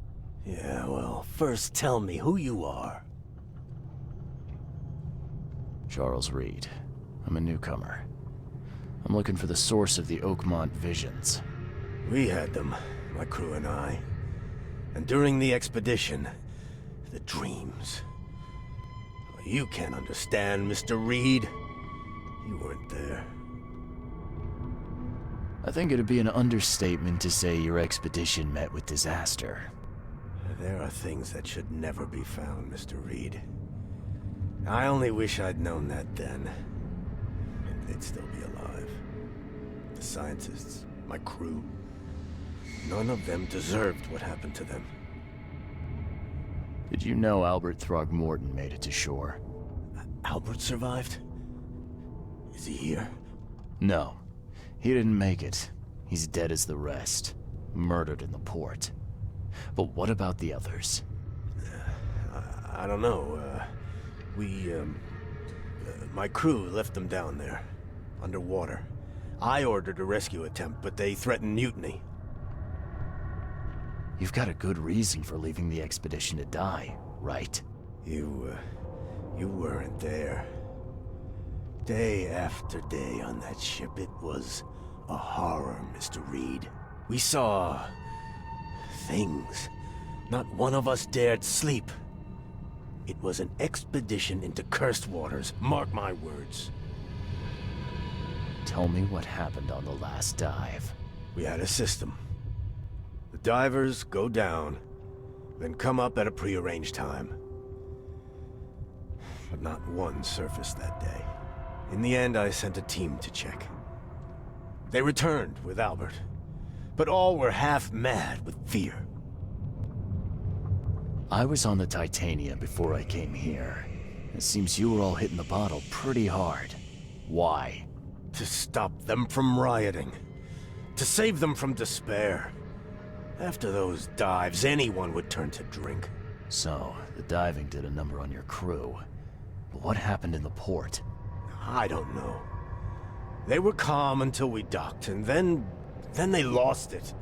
Yeah, well, first tell me who you are.
Charles Reed. I'm a newcomer. I'm looking for the source of the Oakmont visions.
We had them, my crew and I. And during the expedition, the dreams. You can't understand, Mr. Reed. You weren't there.
I think it'd be an understatement to say your expedition met with disaster.
There are things that should never be found, Mr. Reed. I only wish I'd known that then. And they'd still be alive. The scientists, my crew. None of them deserved what happened to them.
Did you know Albert Throgmorton made it to shore?
Albert survived? Is he here?
No. He didn't make it. He's dead as the rest. Murdered in the port. But what about the others?
I don't know. My crew left them down there. Underwater. I ordered a rescue attempt, but they threatened mutiny.
You've got a good reason for leaving the expedition to die, right?
You weren't there. Day after day on that ship, it was a horror, Mr. Reed. We saw things. Not one of us dared sleep. It was an expedition into cursed waters, mark my words.
Tell me what happened on the last dive.
We had a system. The divers go down, then come up at a prearranged time. But not one surfaced that day. In the end, I sent a team to check. They returned with Albert, but all were half mad with fear.
I was on the Titania before I came here. It seems you were all hitting the bottle pretty hard. Why?
To stop them from rioting. To save them from despair. After those dives, anyone would turn to drink.
So, the diving did a number on your crew. But what happened in the port?
I don't know. They were calm until we docked, and then they lost it.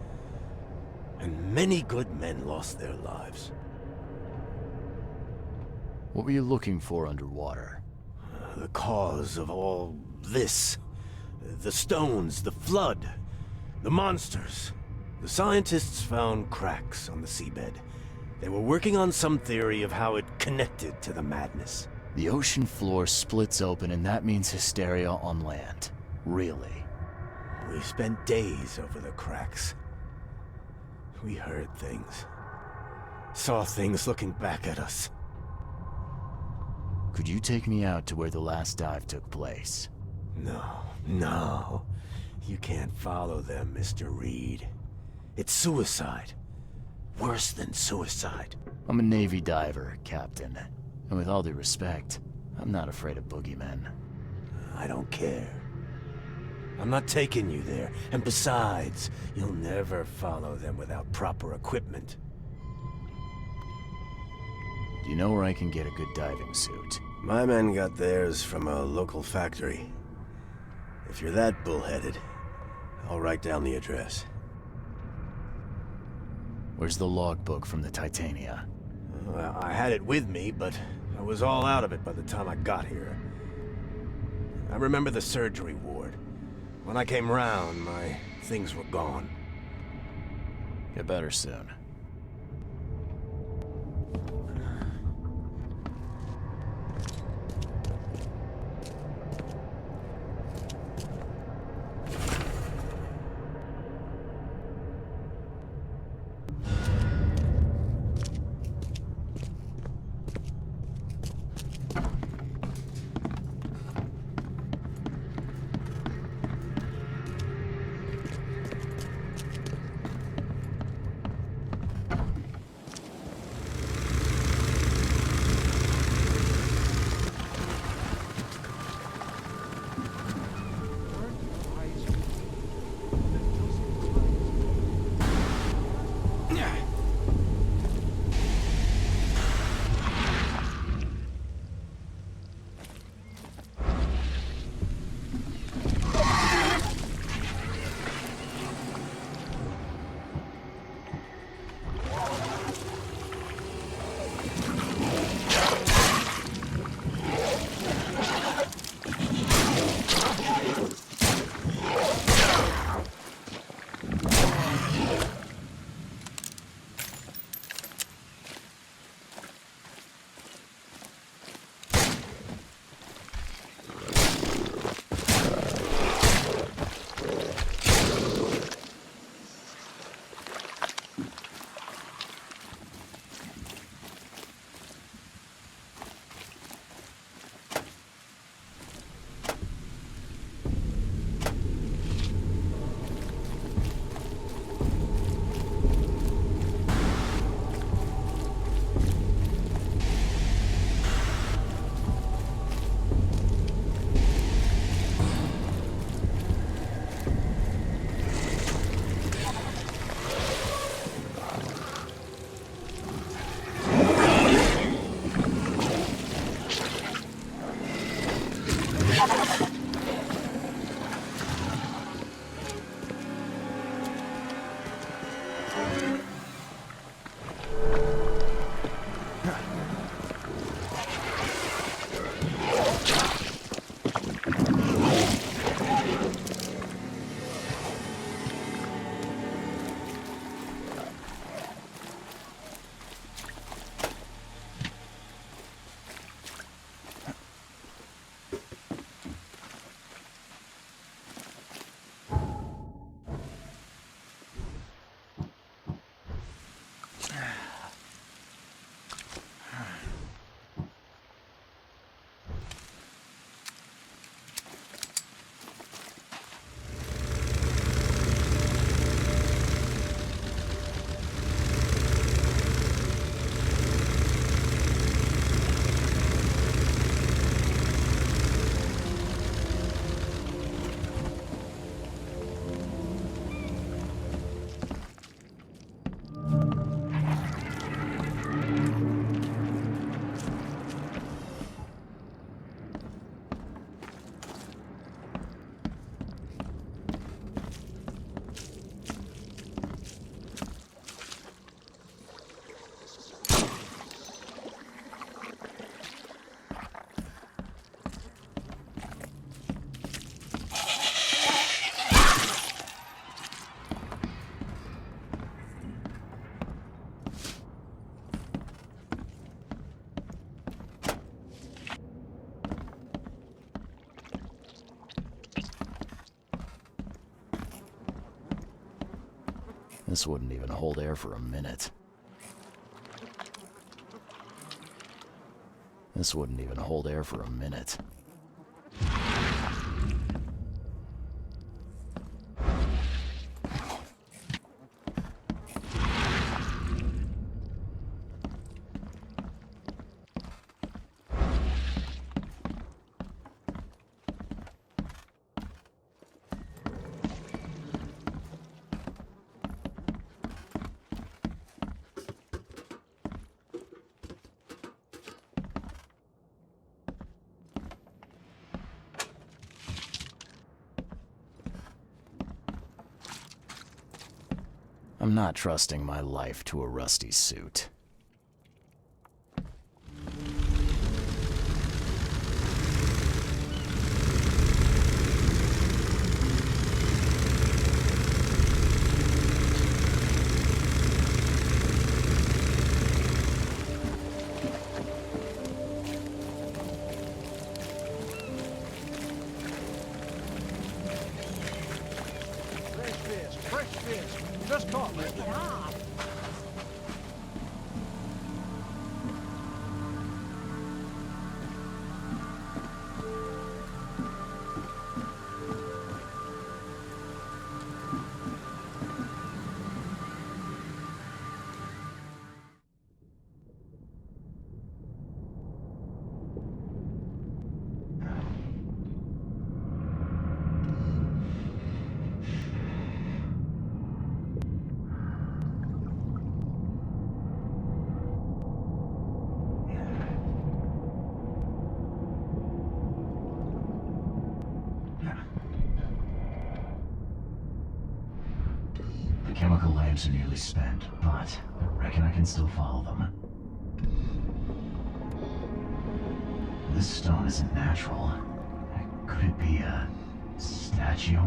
And many good men lost their lives.
What were you looking for underwater?
The cause of all this. The stones, the flood, the monsters. The scientists found cracks on the seabed. They were working on some theory of how it connected to the madness.
The ocean floor splits open and that means hysteria on land. Really?
We spent days over the cracks. We heard things. Saw things looking back at us.
Could you take me out to where the last dive took place?
No. You can't follow them, Mr. Reed. It's suicide. Worse than suicide.
I'm a Navy diver, Captain. And with all due respect, I'm not afraid of boogeymen.
I don't care. I'm not taking you there. And besides, you'll never follow them without proper equipment.
Do you know where I can get a good diving suit?
My men got theirs from a local factory. If you're that bullheaded, I'll write down the address.
Where's the logbook from the Titania?
Well, I had it with me, but I was all out of it by the time I got here. I remember the surgery ward. When I came round, my things were gone.
Get better soon. This wouldn't even hold air for a minute. This wouldn't even hold air for a minute. I'm not trusting my life to a rusty suit.
Fresh fish. Just caught me. Get off.
The chemical lamps are nearly spent, but reckon I can still follow them. This stone isn't natural. Could it be a statue?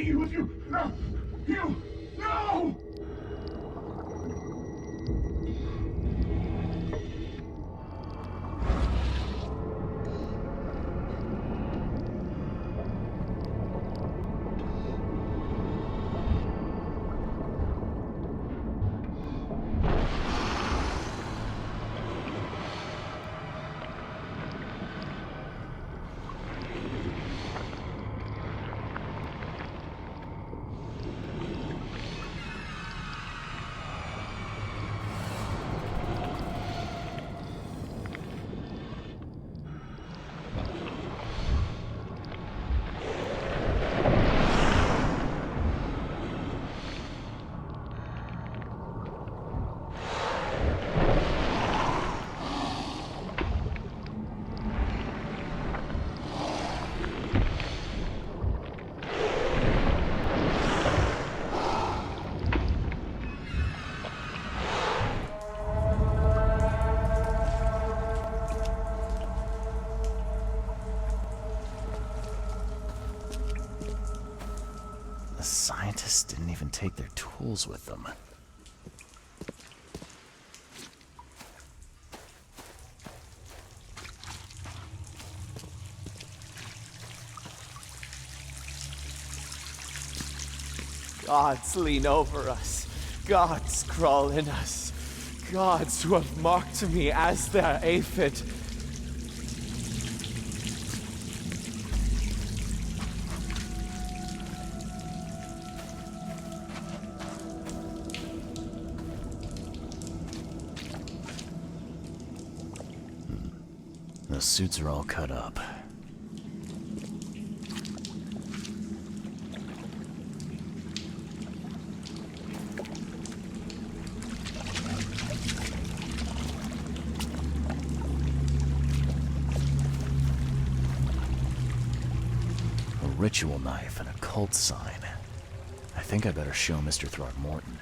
be with you. No! You! No!
The scientists didn't even take their tools with them.
Gods lean over us. Gods crawl in us. Gods who have marked me as their aphid.
The suits are all cut up. A ritual knife and a cult sign. I think I better show Mr. Throckmorton.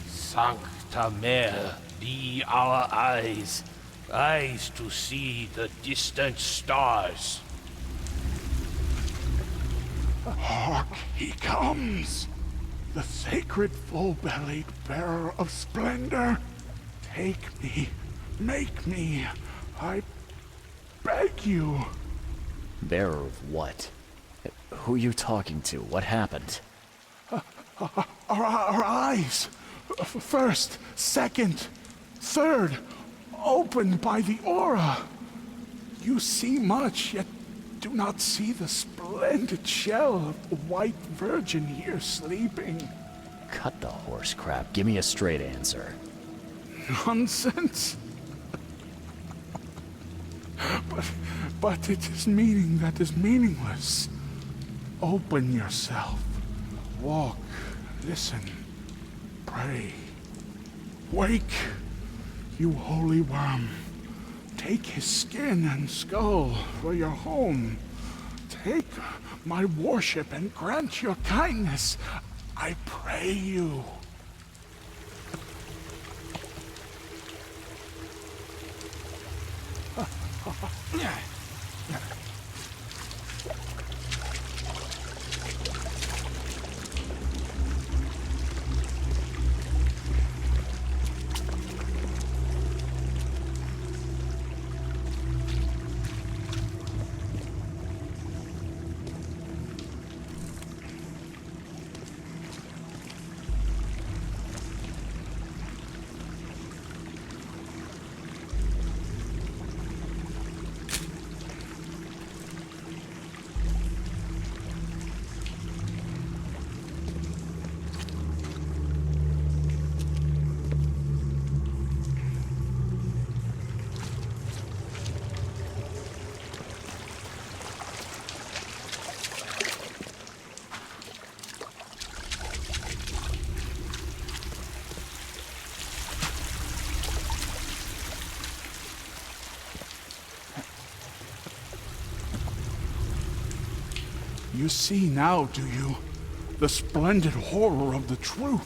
Sancta Mare, be our eyes, eyes to see the distant stars.
Hark, he comes! The sacred full-bellied bearer of splendor. Take me, make me, I beg you.
Bearer of what? Who are you talking to? What happened?
Our eyes! First, second, third, opened by the aura. You see much, yet do not see the splendid shell of the white virgin here sleeping.
Cut the horse crap. Give me a straight answer.
Nonsense. But it is meaning that is meaningless. Open yourself. Walk, listen, pray. Wake, you holy worm. Take his skin and skull for your home. Take my worship and grant your kindness. I pray you. You see now, do you? The splendid horror of the truth.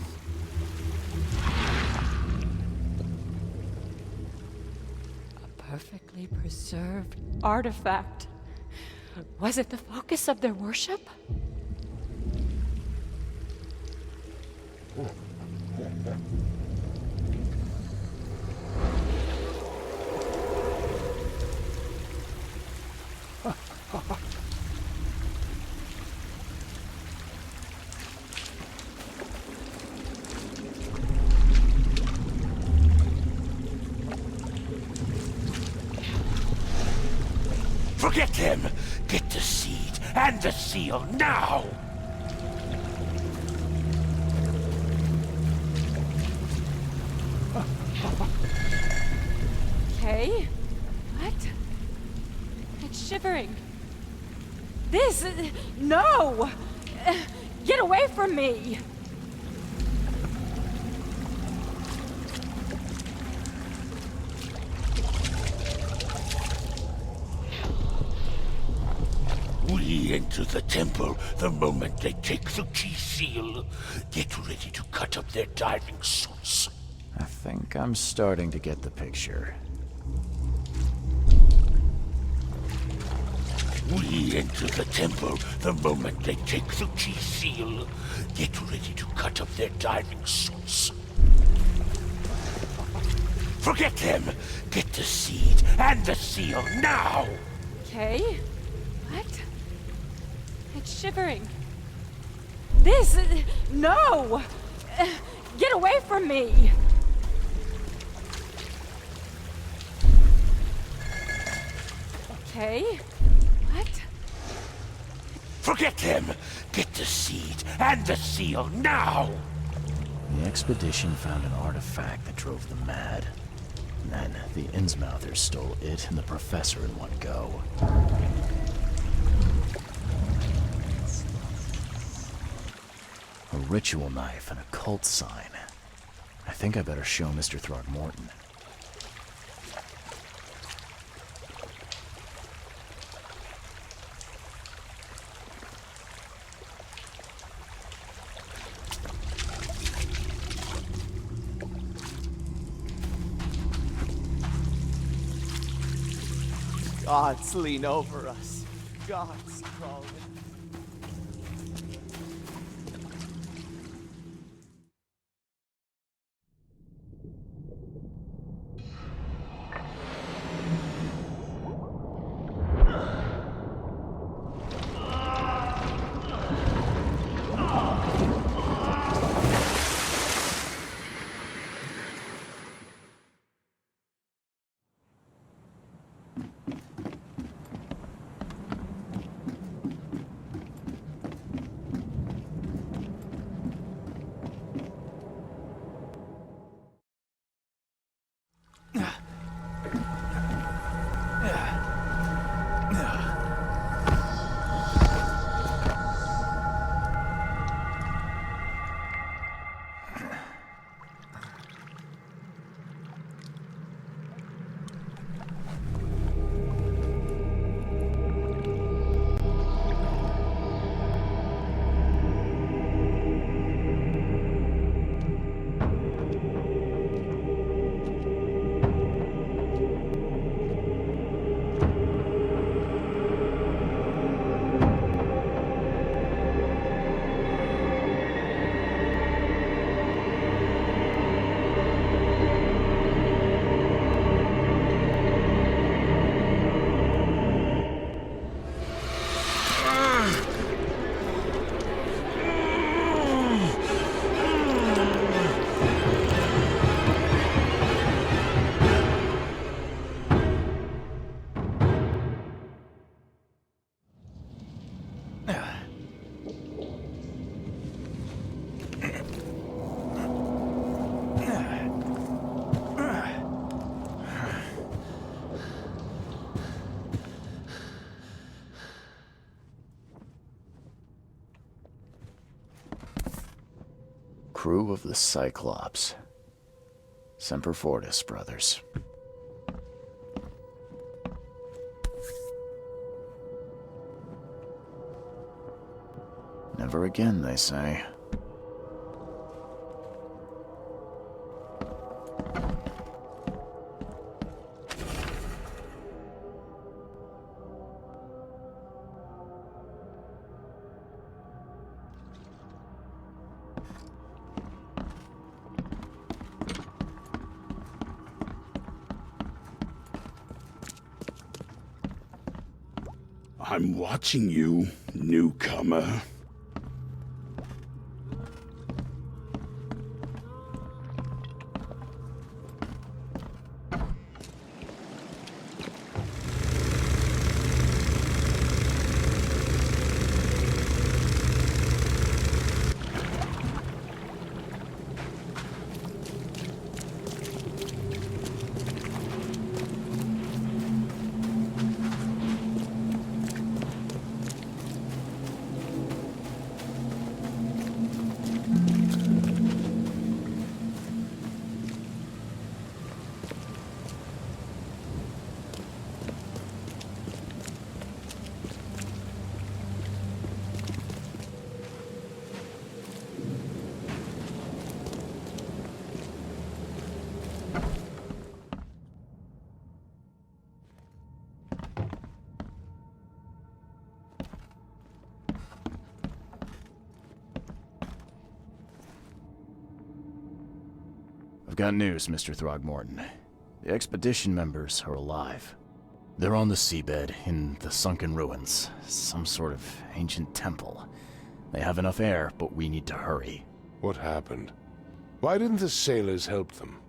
A perfectly preserved artifact. Was it the focus of their worship?
Forget him! Get the seed and the seal now!
Okay. What? It's shivering. This... No! Get away from me!
We enter the temple the moment they take the key seal. Get ready to cut up their diving suits.
I think I'm starting to get the picture.
We enter the temple the moment they take the key seal. Get ready to cut up their diving suits. Forget him! Get the seed and the seal now!
Okay. What? It's shivering. This... No! Get away from me! Okay. What?
Forget him! Get the seed and the seal now!
The expedition found an artifact that drove them mad. Then, the Innsmouthers stole it and the professor in one go. A ritual knife and a cult sign. I think I better show Mr. Throgmorton.
Gods lean over us. Gods crawling.
Crew of the Cyclops. Semper Fortis, brothers. Never again, they say.
I'm watching you, newcomer. I've got news, Mr. Throgmorton. The expedition members are alive. They're on the seabed, in the sunken ruins. Some sort of ancient temple. They have enough air, but we need to hurry.
What happened? Why didn't the sailors help them?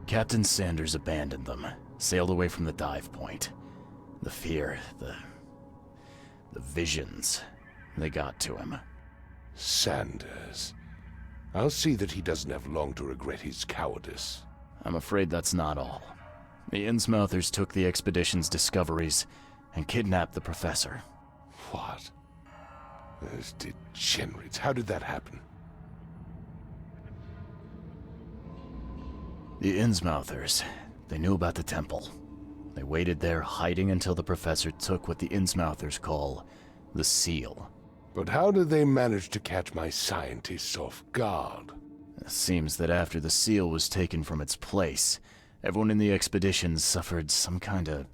Captain Sanders abandoned them, sailed away from the dive point. The fear, the visions, they got to him.
Sanders. I'll see that he doesn't have long to regret his cowardice.
I'm afraid that's not all. The Innsmouthers took the expedition's discoveries and kidnapped the professor.
What? Those degenerates. How did that happen?
The Innsmouthers. They knew about the temple. They waited there, hiding until the professor took what the Innsmouthers call the seal.
But how did they manage to catch my scientists off guard?
It seems that after the seal was taken from its place, everyone in the expedition suffered some kind of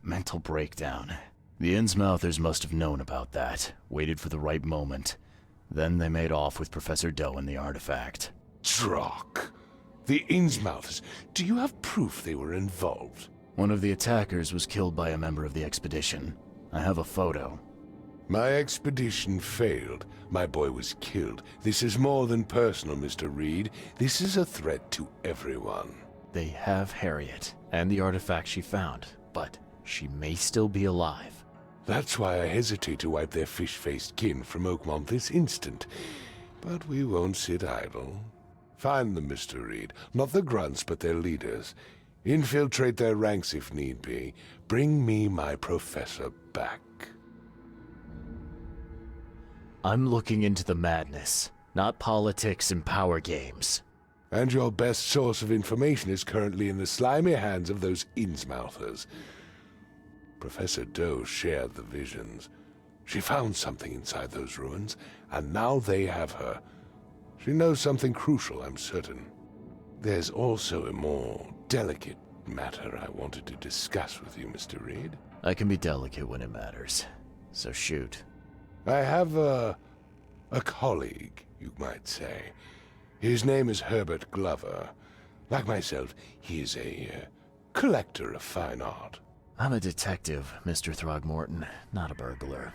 mental breakdown. The Innsmouthers must have known about that, waited for the right moment. Then they made off with Professor Doe and the artifact.
Drock. The Innsmouthers. Do you have proof they were involved?
One of the attackers was killed by a member of the expedition. I have a photo.
My expedition failed. My boy was killed. This is more than personal, Mr. Reed. This is a threat to everyone.
They have Harriet, and the artifact she found, but she may still be alive.
That's why I hesitate to wipe their fish-faced kin from Oakmont this instant. But we won't sit idle. Find them, Mr. Reed. Not the grunts, but their leaders. Infiltrate their ranks if need be. Bring me my professor back.
I'm looking into the madness, not politics and power games.
And your best source of information is currently in the slimy hands of those Innsmouthers. Professor Doe shared the visions. She found something inside those ruins, and now they have her. She knows something crucial, I'm certain. There's also a more delicate matter I wanted to discuss with you, Mr. Reed.
I can be delicate when it matters, so shoot.
I have a colleague, you might say. His name is Herbert Glover. Like myself, he is a collector of fine art.
I'm a detective, Mr. Throgmorton, not a burglar.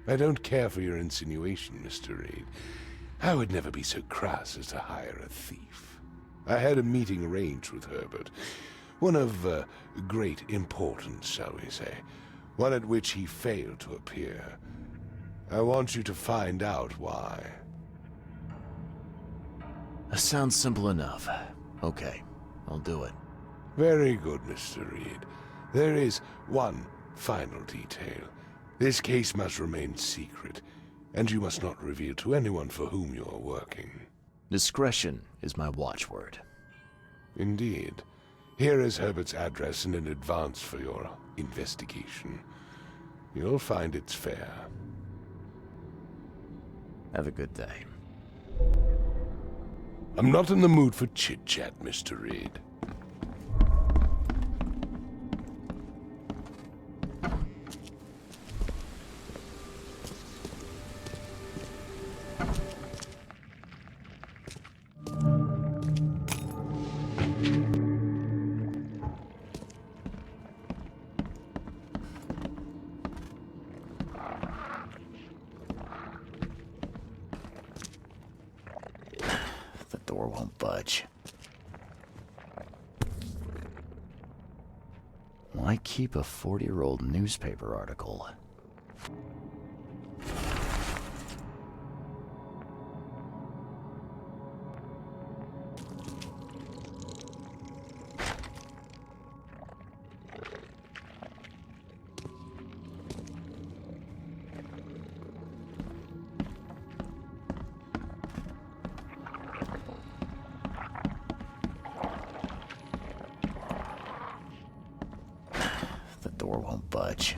I don't care for your insinuation, Mr. Reed. I would never be so crass as to hire a thief. I had a meeting arranged with Herbert. One of great importance, shall we say. One at which he failed to appear. I want you to find out why.
That sounds simple enough. Okay, I'll do it.
Very good, Mr. Reed. There is one final detail. This case must remain secret, and you must not reveal to anyone for whom you are working.
Discretion is my watchword.
You'll find it's fair.
Have a good day.
I'm not in the mood for chit-chat, Mr. Reed.
The door won't budge. Why keep a 40-year-old newspaper article? The door won't budge.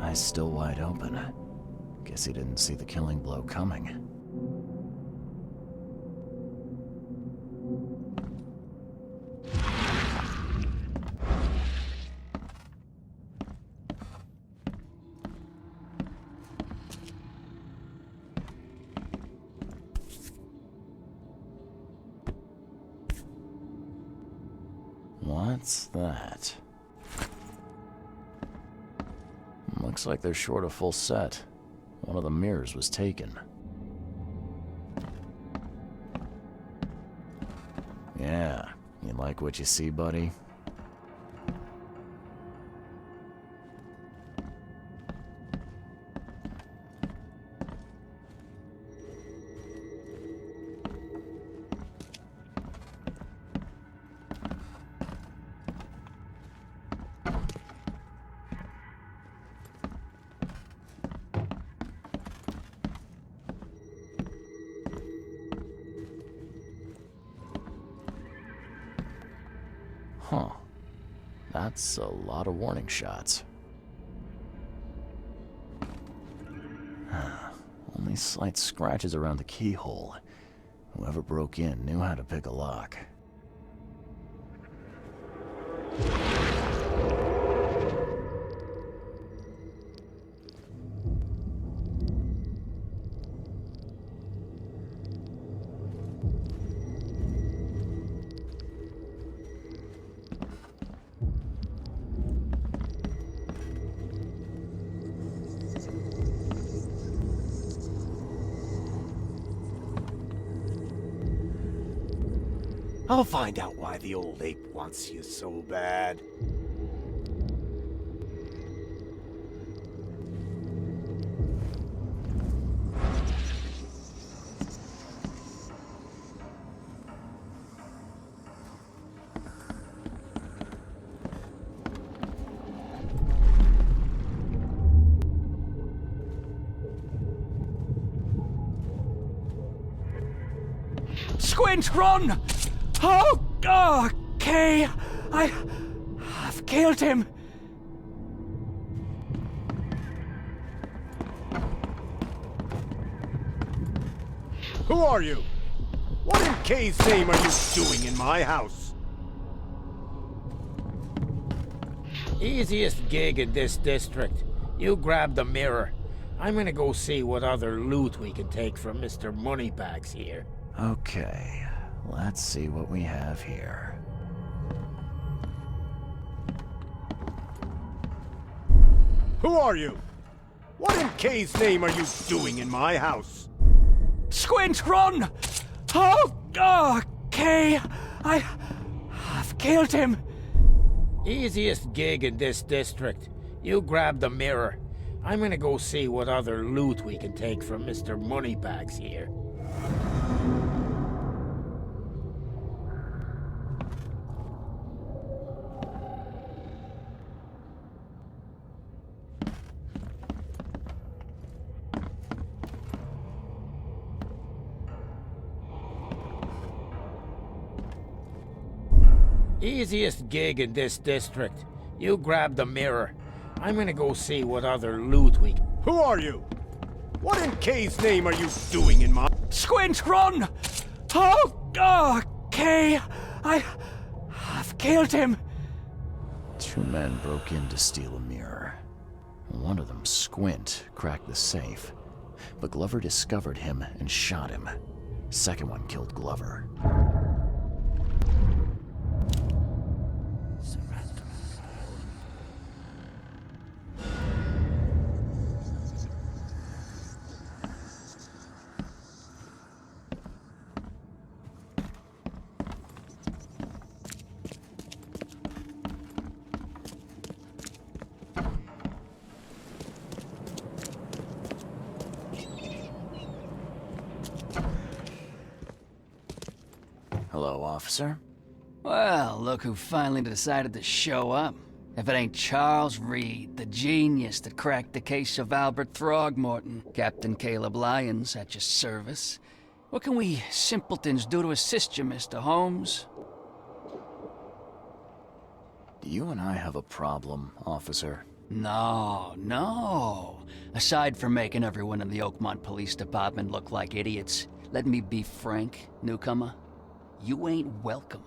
Eyes still wide open. Guess he didn't see the killing blow coming. What's that? Looks like they're short a full set. One of the mirrors was taken. Yeah, you like what you see, buddy? Huh. That's a lot of warning shots. Only slight scratches around the keyhole. Whoever broke in knew how to pick a lock.
I'll find out why the old ape wants you so bad.
Squint, run! Oh, okay. I've killed him.
Who are you? What in K's name are you doing in my house?
Easiest gig in this district. You grab the mirror. I'm gonna go see what other loot we can take from Mr. Moneybags here.
Okay, let's see what we have here.
Who are you? What in K's name are you doing in my house?
Squint, run! Oh, okay. I've killed him. Easiest gig in this district. You grab the mirror. I'm gonna go see what other loot we can take from Mr. Moneybags here. Easiest gig in this district. You grab the mirror. I'm gonna go see what other loot we...
Who are you? What in K's name are you doing in my...
Squint, run! Oh, okay. I've killed him.
Two men broke in to steal a mirror. One of them, Squint, cracked the safe. But Glover discovered him and shot him. Second one killed Glover. Hello, officer.
Well, look who finally decided to show up. If it ain't Charles Reed, the genius that cracked the case of Albert Throgmorton. Captain Caleb Lyons at your service. What can we simpletons do to assist you, Mr. Holmes?
Do you and I have a problem, officer?
No. Aside from making everyone in the Oakmont Police Department look like idiots, let me be frank, newcomer. You ain't welcome.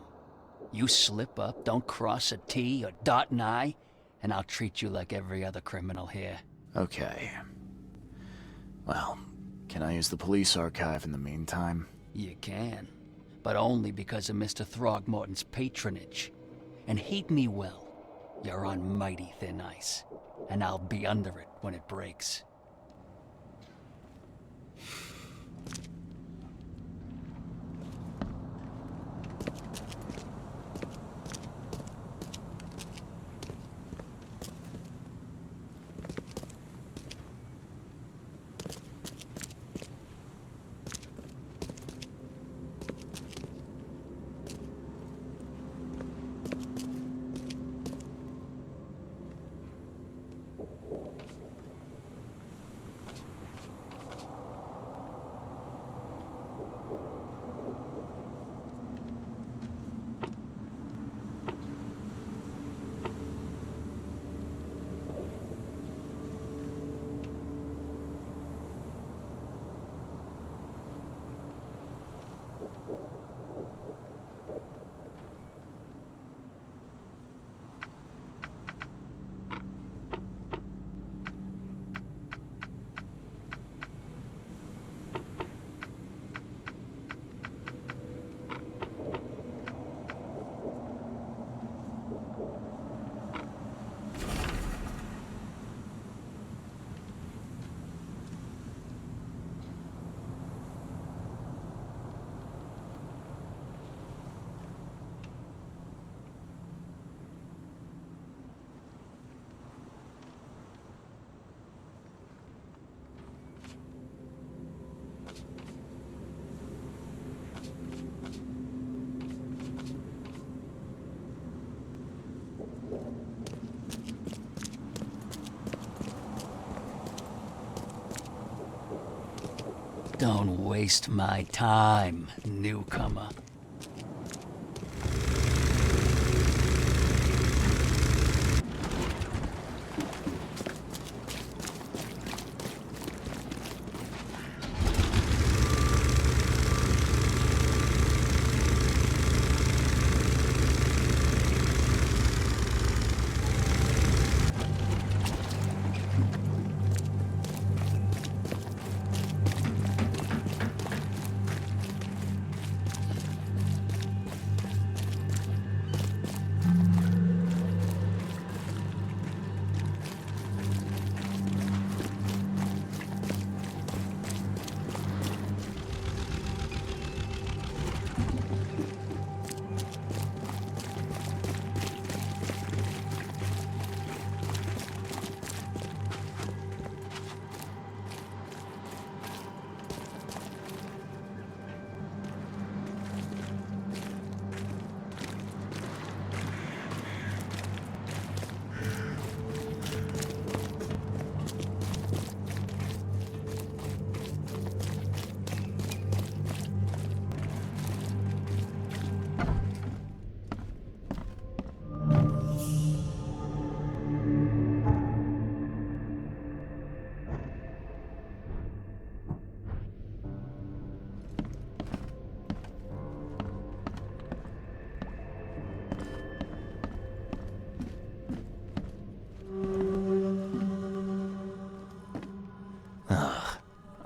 You slip up, don't cross a T or dot an I, and I'll treat you like every other criminal here.
Okay. Well, can I use the police archive in the meantime?
You can, but only because of Mr. Throgmorton's patronage. And heed me well, you're on mighty thin ice, and I'll be under it when it breaks. Don't waste my time, newcomer.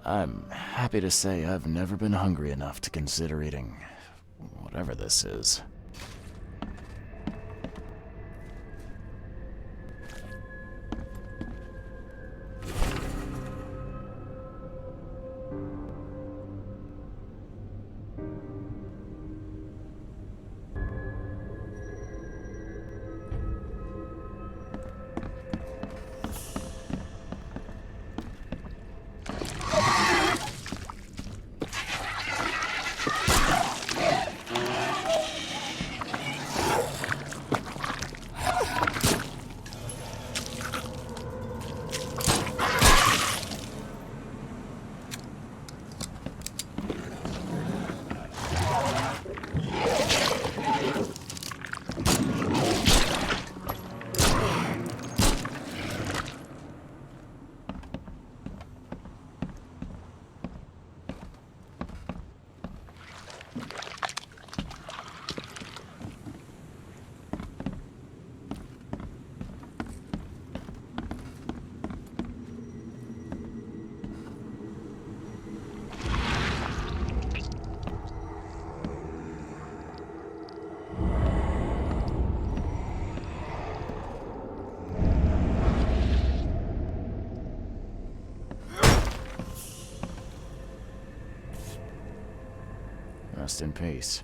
I'm happy to say I've never been hungry enough to consider eating whatever this is. Rest in peace.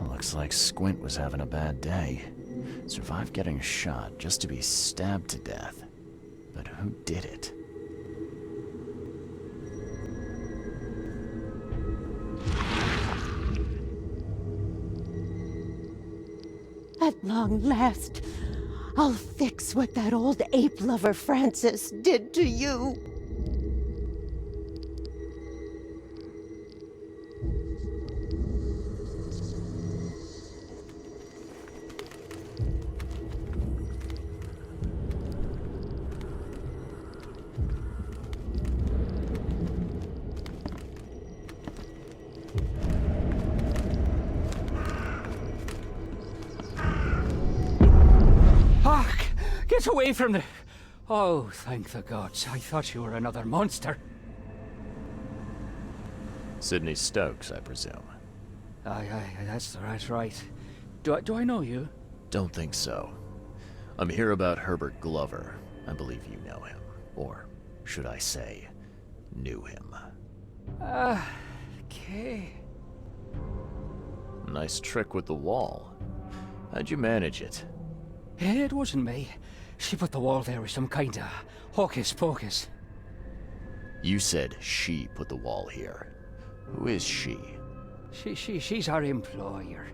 Looks like Squint was having a bad day. Survived getting shot just to be stabbed to death. But who did it?
At long last, I'll fix what that old ape lover Francis did to you.
Get away from the... Oh, thank the gods. I thought you were another monster.
Sidney Stokes, I presume.
Aye, that's right. Do I know you?
Don't think so. I'm here about Herbert Glover. I believe you know him. Or should I say, knew him.
Okay.
Nice trick with the wall. How'd you manage it?
It wasn't me. She put the wall there with some kind of hocus pocus.
You said she put the wall here. Who is she?
She's our employer.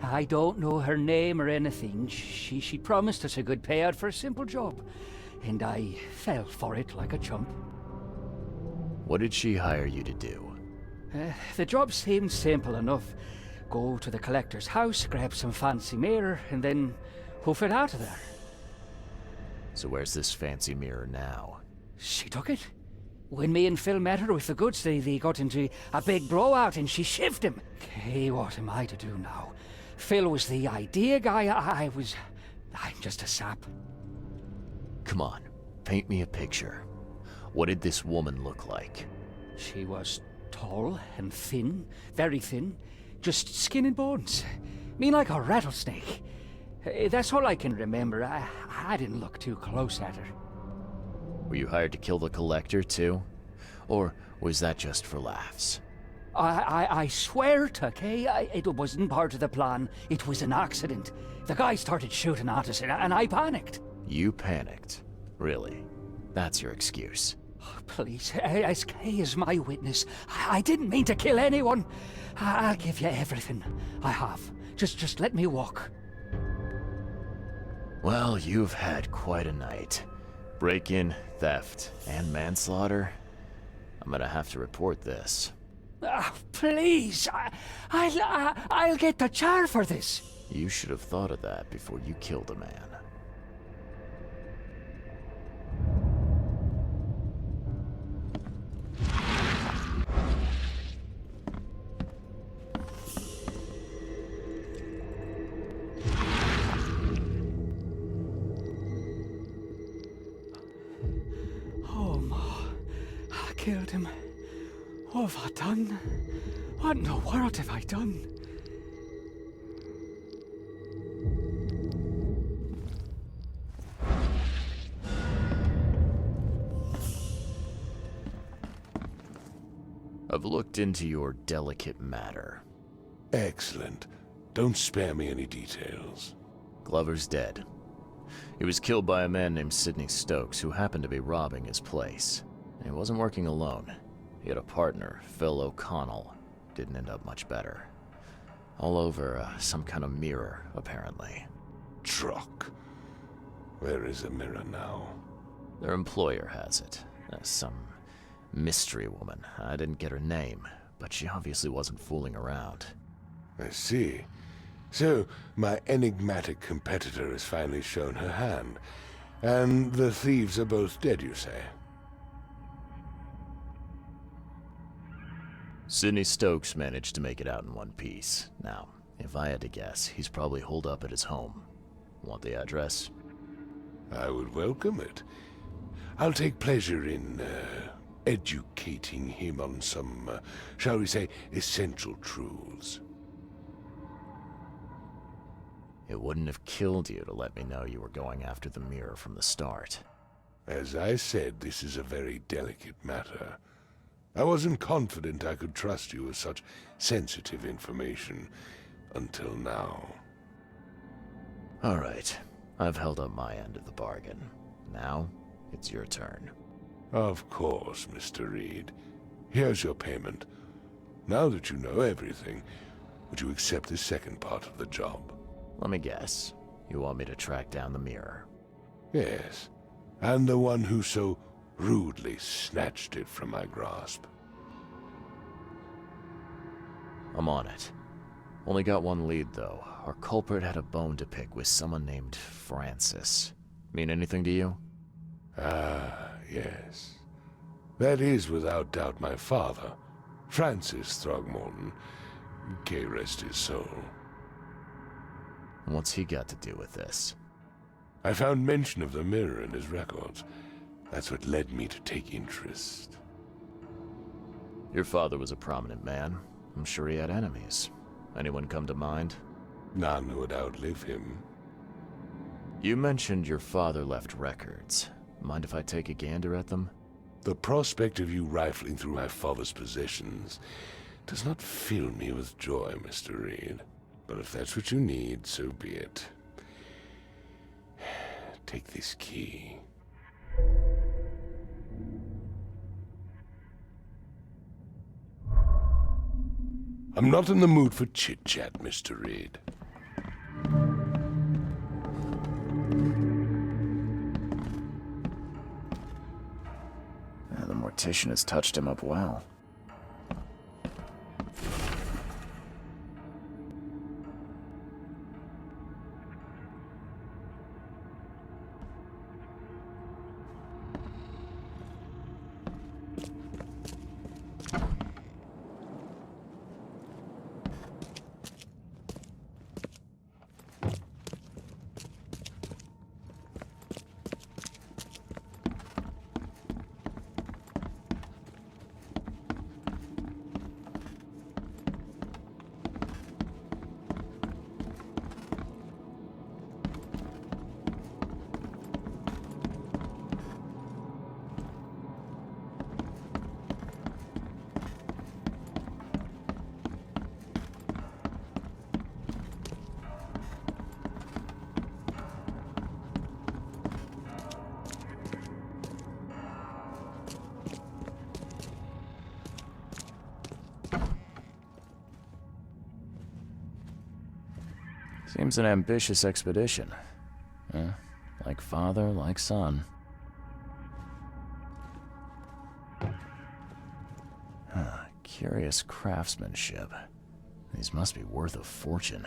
I don't know her name or anything. She promised us a good payout for a simple job. And I fell for it like a chump.
What did she hire you to do?
The job seemed simple enough. Go to the collector's house, grab some fancy mirror, and then hoof it out of there.
So where's this fancy mirror now?
She took it. When me and Phil met her with the goods, they got into a big blowout and she shivved him. Okay, what am I to do now? Phil was the idea guy, I'm just a sap.
Come on, paint me a picture. What did this woman look like?
She was tall and thin, very thin, just skin and bones. Mean like a rattlesnake. That's all I can remember. I didn't look too close at her.
Were you hired to kill the collector, too? Or was that just for laughs?
I swear to Kay, it wasn't part of the plan. It was an accident. The guy started shooting at us, and I panicked.
You panicked? Really? That's your excuse?
Oh, please, as Kay is my witness, I didn't mean to kill anyone. I'll give you everything I have. Just let me walk.
Well, you've had quite a night. Break-in, theft, and manslaughter. I'm gonna have to report this.
Please, I'll get the char for this.
You should have thought of that before you killed a man.
Killed him. What have I done? What in the world have I done?
I've looked into your delicate matter.
Excellent. Don't spare me any details.
Glover's dead. He was killed by a man named Sidney Stokes, who happened to be robbing his place. And he wasn't working alone. He had a partner, Phil O'Connell. Didn't end up much better. All over some kind of mirror, apparently.
Truck. Where is the mirror now?
Their employer has it. Some mystery woman. I didn't get her name, but she obviously wasn't fooling around.
I see. So, my enigmatic competitor has finally shown her hand. And the thieves are both dead, you say?
Sidney Stokes managed to make it out in one piece. Now, if I had to guess, he's probably holed up at his home. Want the address?
I would welcome it. I'll take pleasure in, educating him on some, shall we say, essential truths.
It wouldn't have killed you to let me know you were going after the mirror from the start.
As I said, this is a very delicate matter. I wasn't confident I could trust you with such sensitive information until now.
All right. I've held up my end of the bargain. Now, it's your turn.
Of course, Mr. Reed. Here's your payment. Now that you know everything, would you accept the second part of the job?
Let me guess. You want me to track down the mirror?
Yes. And the one who so rudely snatched it from my grasp.
I'm on it. Only got one lead, though. Our culprit had a bone to pick with someone named Francis. Mean anything to you?
Ah, yes. That is without doubt my father, Francis Throgmorton. May rest his soul.
What's he got to do with this?
I found mention of the mirror in his records. That's what led me to take interest.
Your father was a prominent man. I'm sure he had enemies. Anyone come to mind?
None who would outlive him.
You mentioned your father left records. Mind if I take a gander at them?
The prospect of you rifling through my father's possessions does not fill me with joy, Mr. Reed. But if that's what you need, so be it. Take this key. I'm not in the mood for chit-chat, Mr. Reed.
The mortician has touched him up well. Seems an ambitious expedition. Like father, like son. Curious craftsmanship. These must be worth a fortune.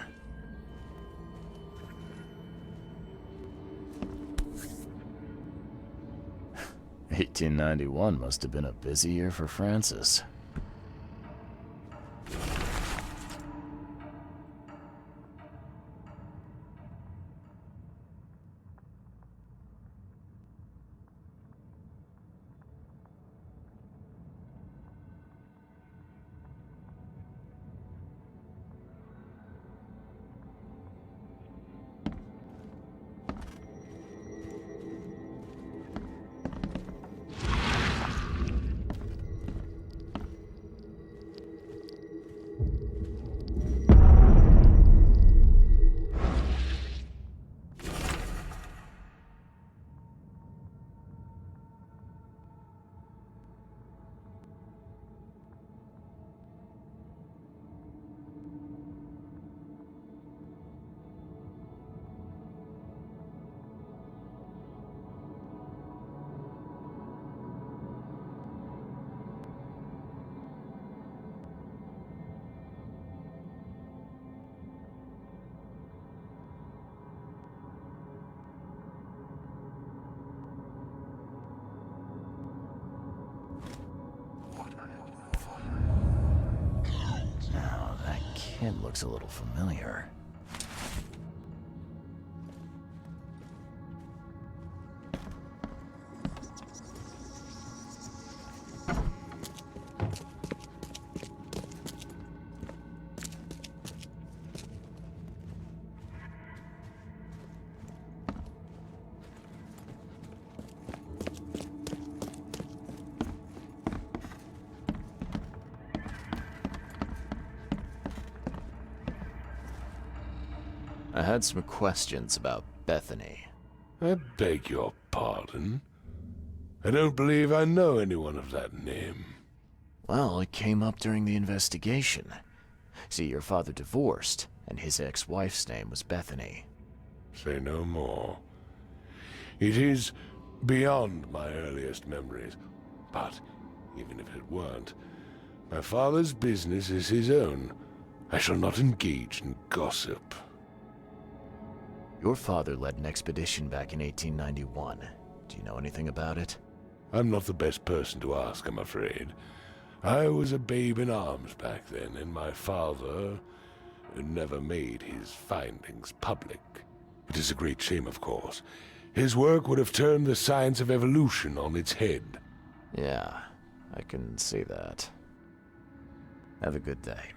$1891 must have been a busy year for Francis. It looks a little familiar. I had some questions about Bethany.
I beg your pardon? I don't believe I know anyone of that name.
Well, it came up during the investigation. See, your father divorced, and his ex-wife's name was Bethany.
Say no more. It is beyond my earliest memories, but even if it weren't, my father's business is his own. I shall not engage in gossip.
Your father led an expedition back in 1891. Do you know anything about it?
I'm not the best person to ask, I'm afraid. I was a babe in arms back then, and my father never made his findings public. It is a great shame, of course. His work would have turned the science of evolution on its head.
Yeah, I can see that. Have a good day.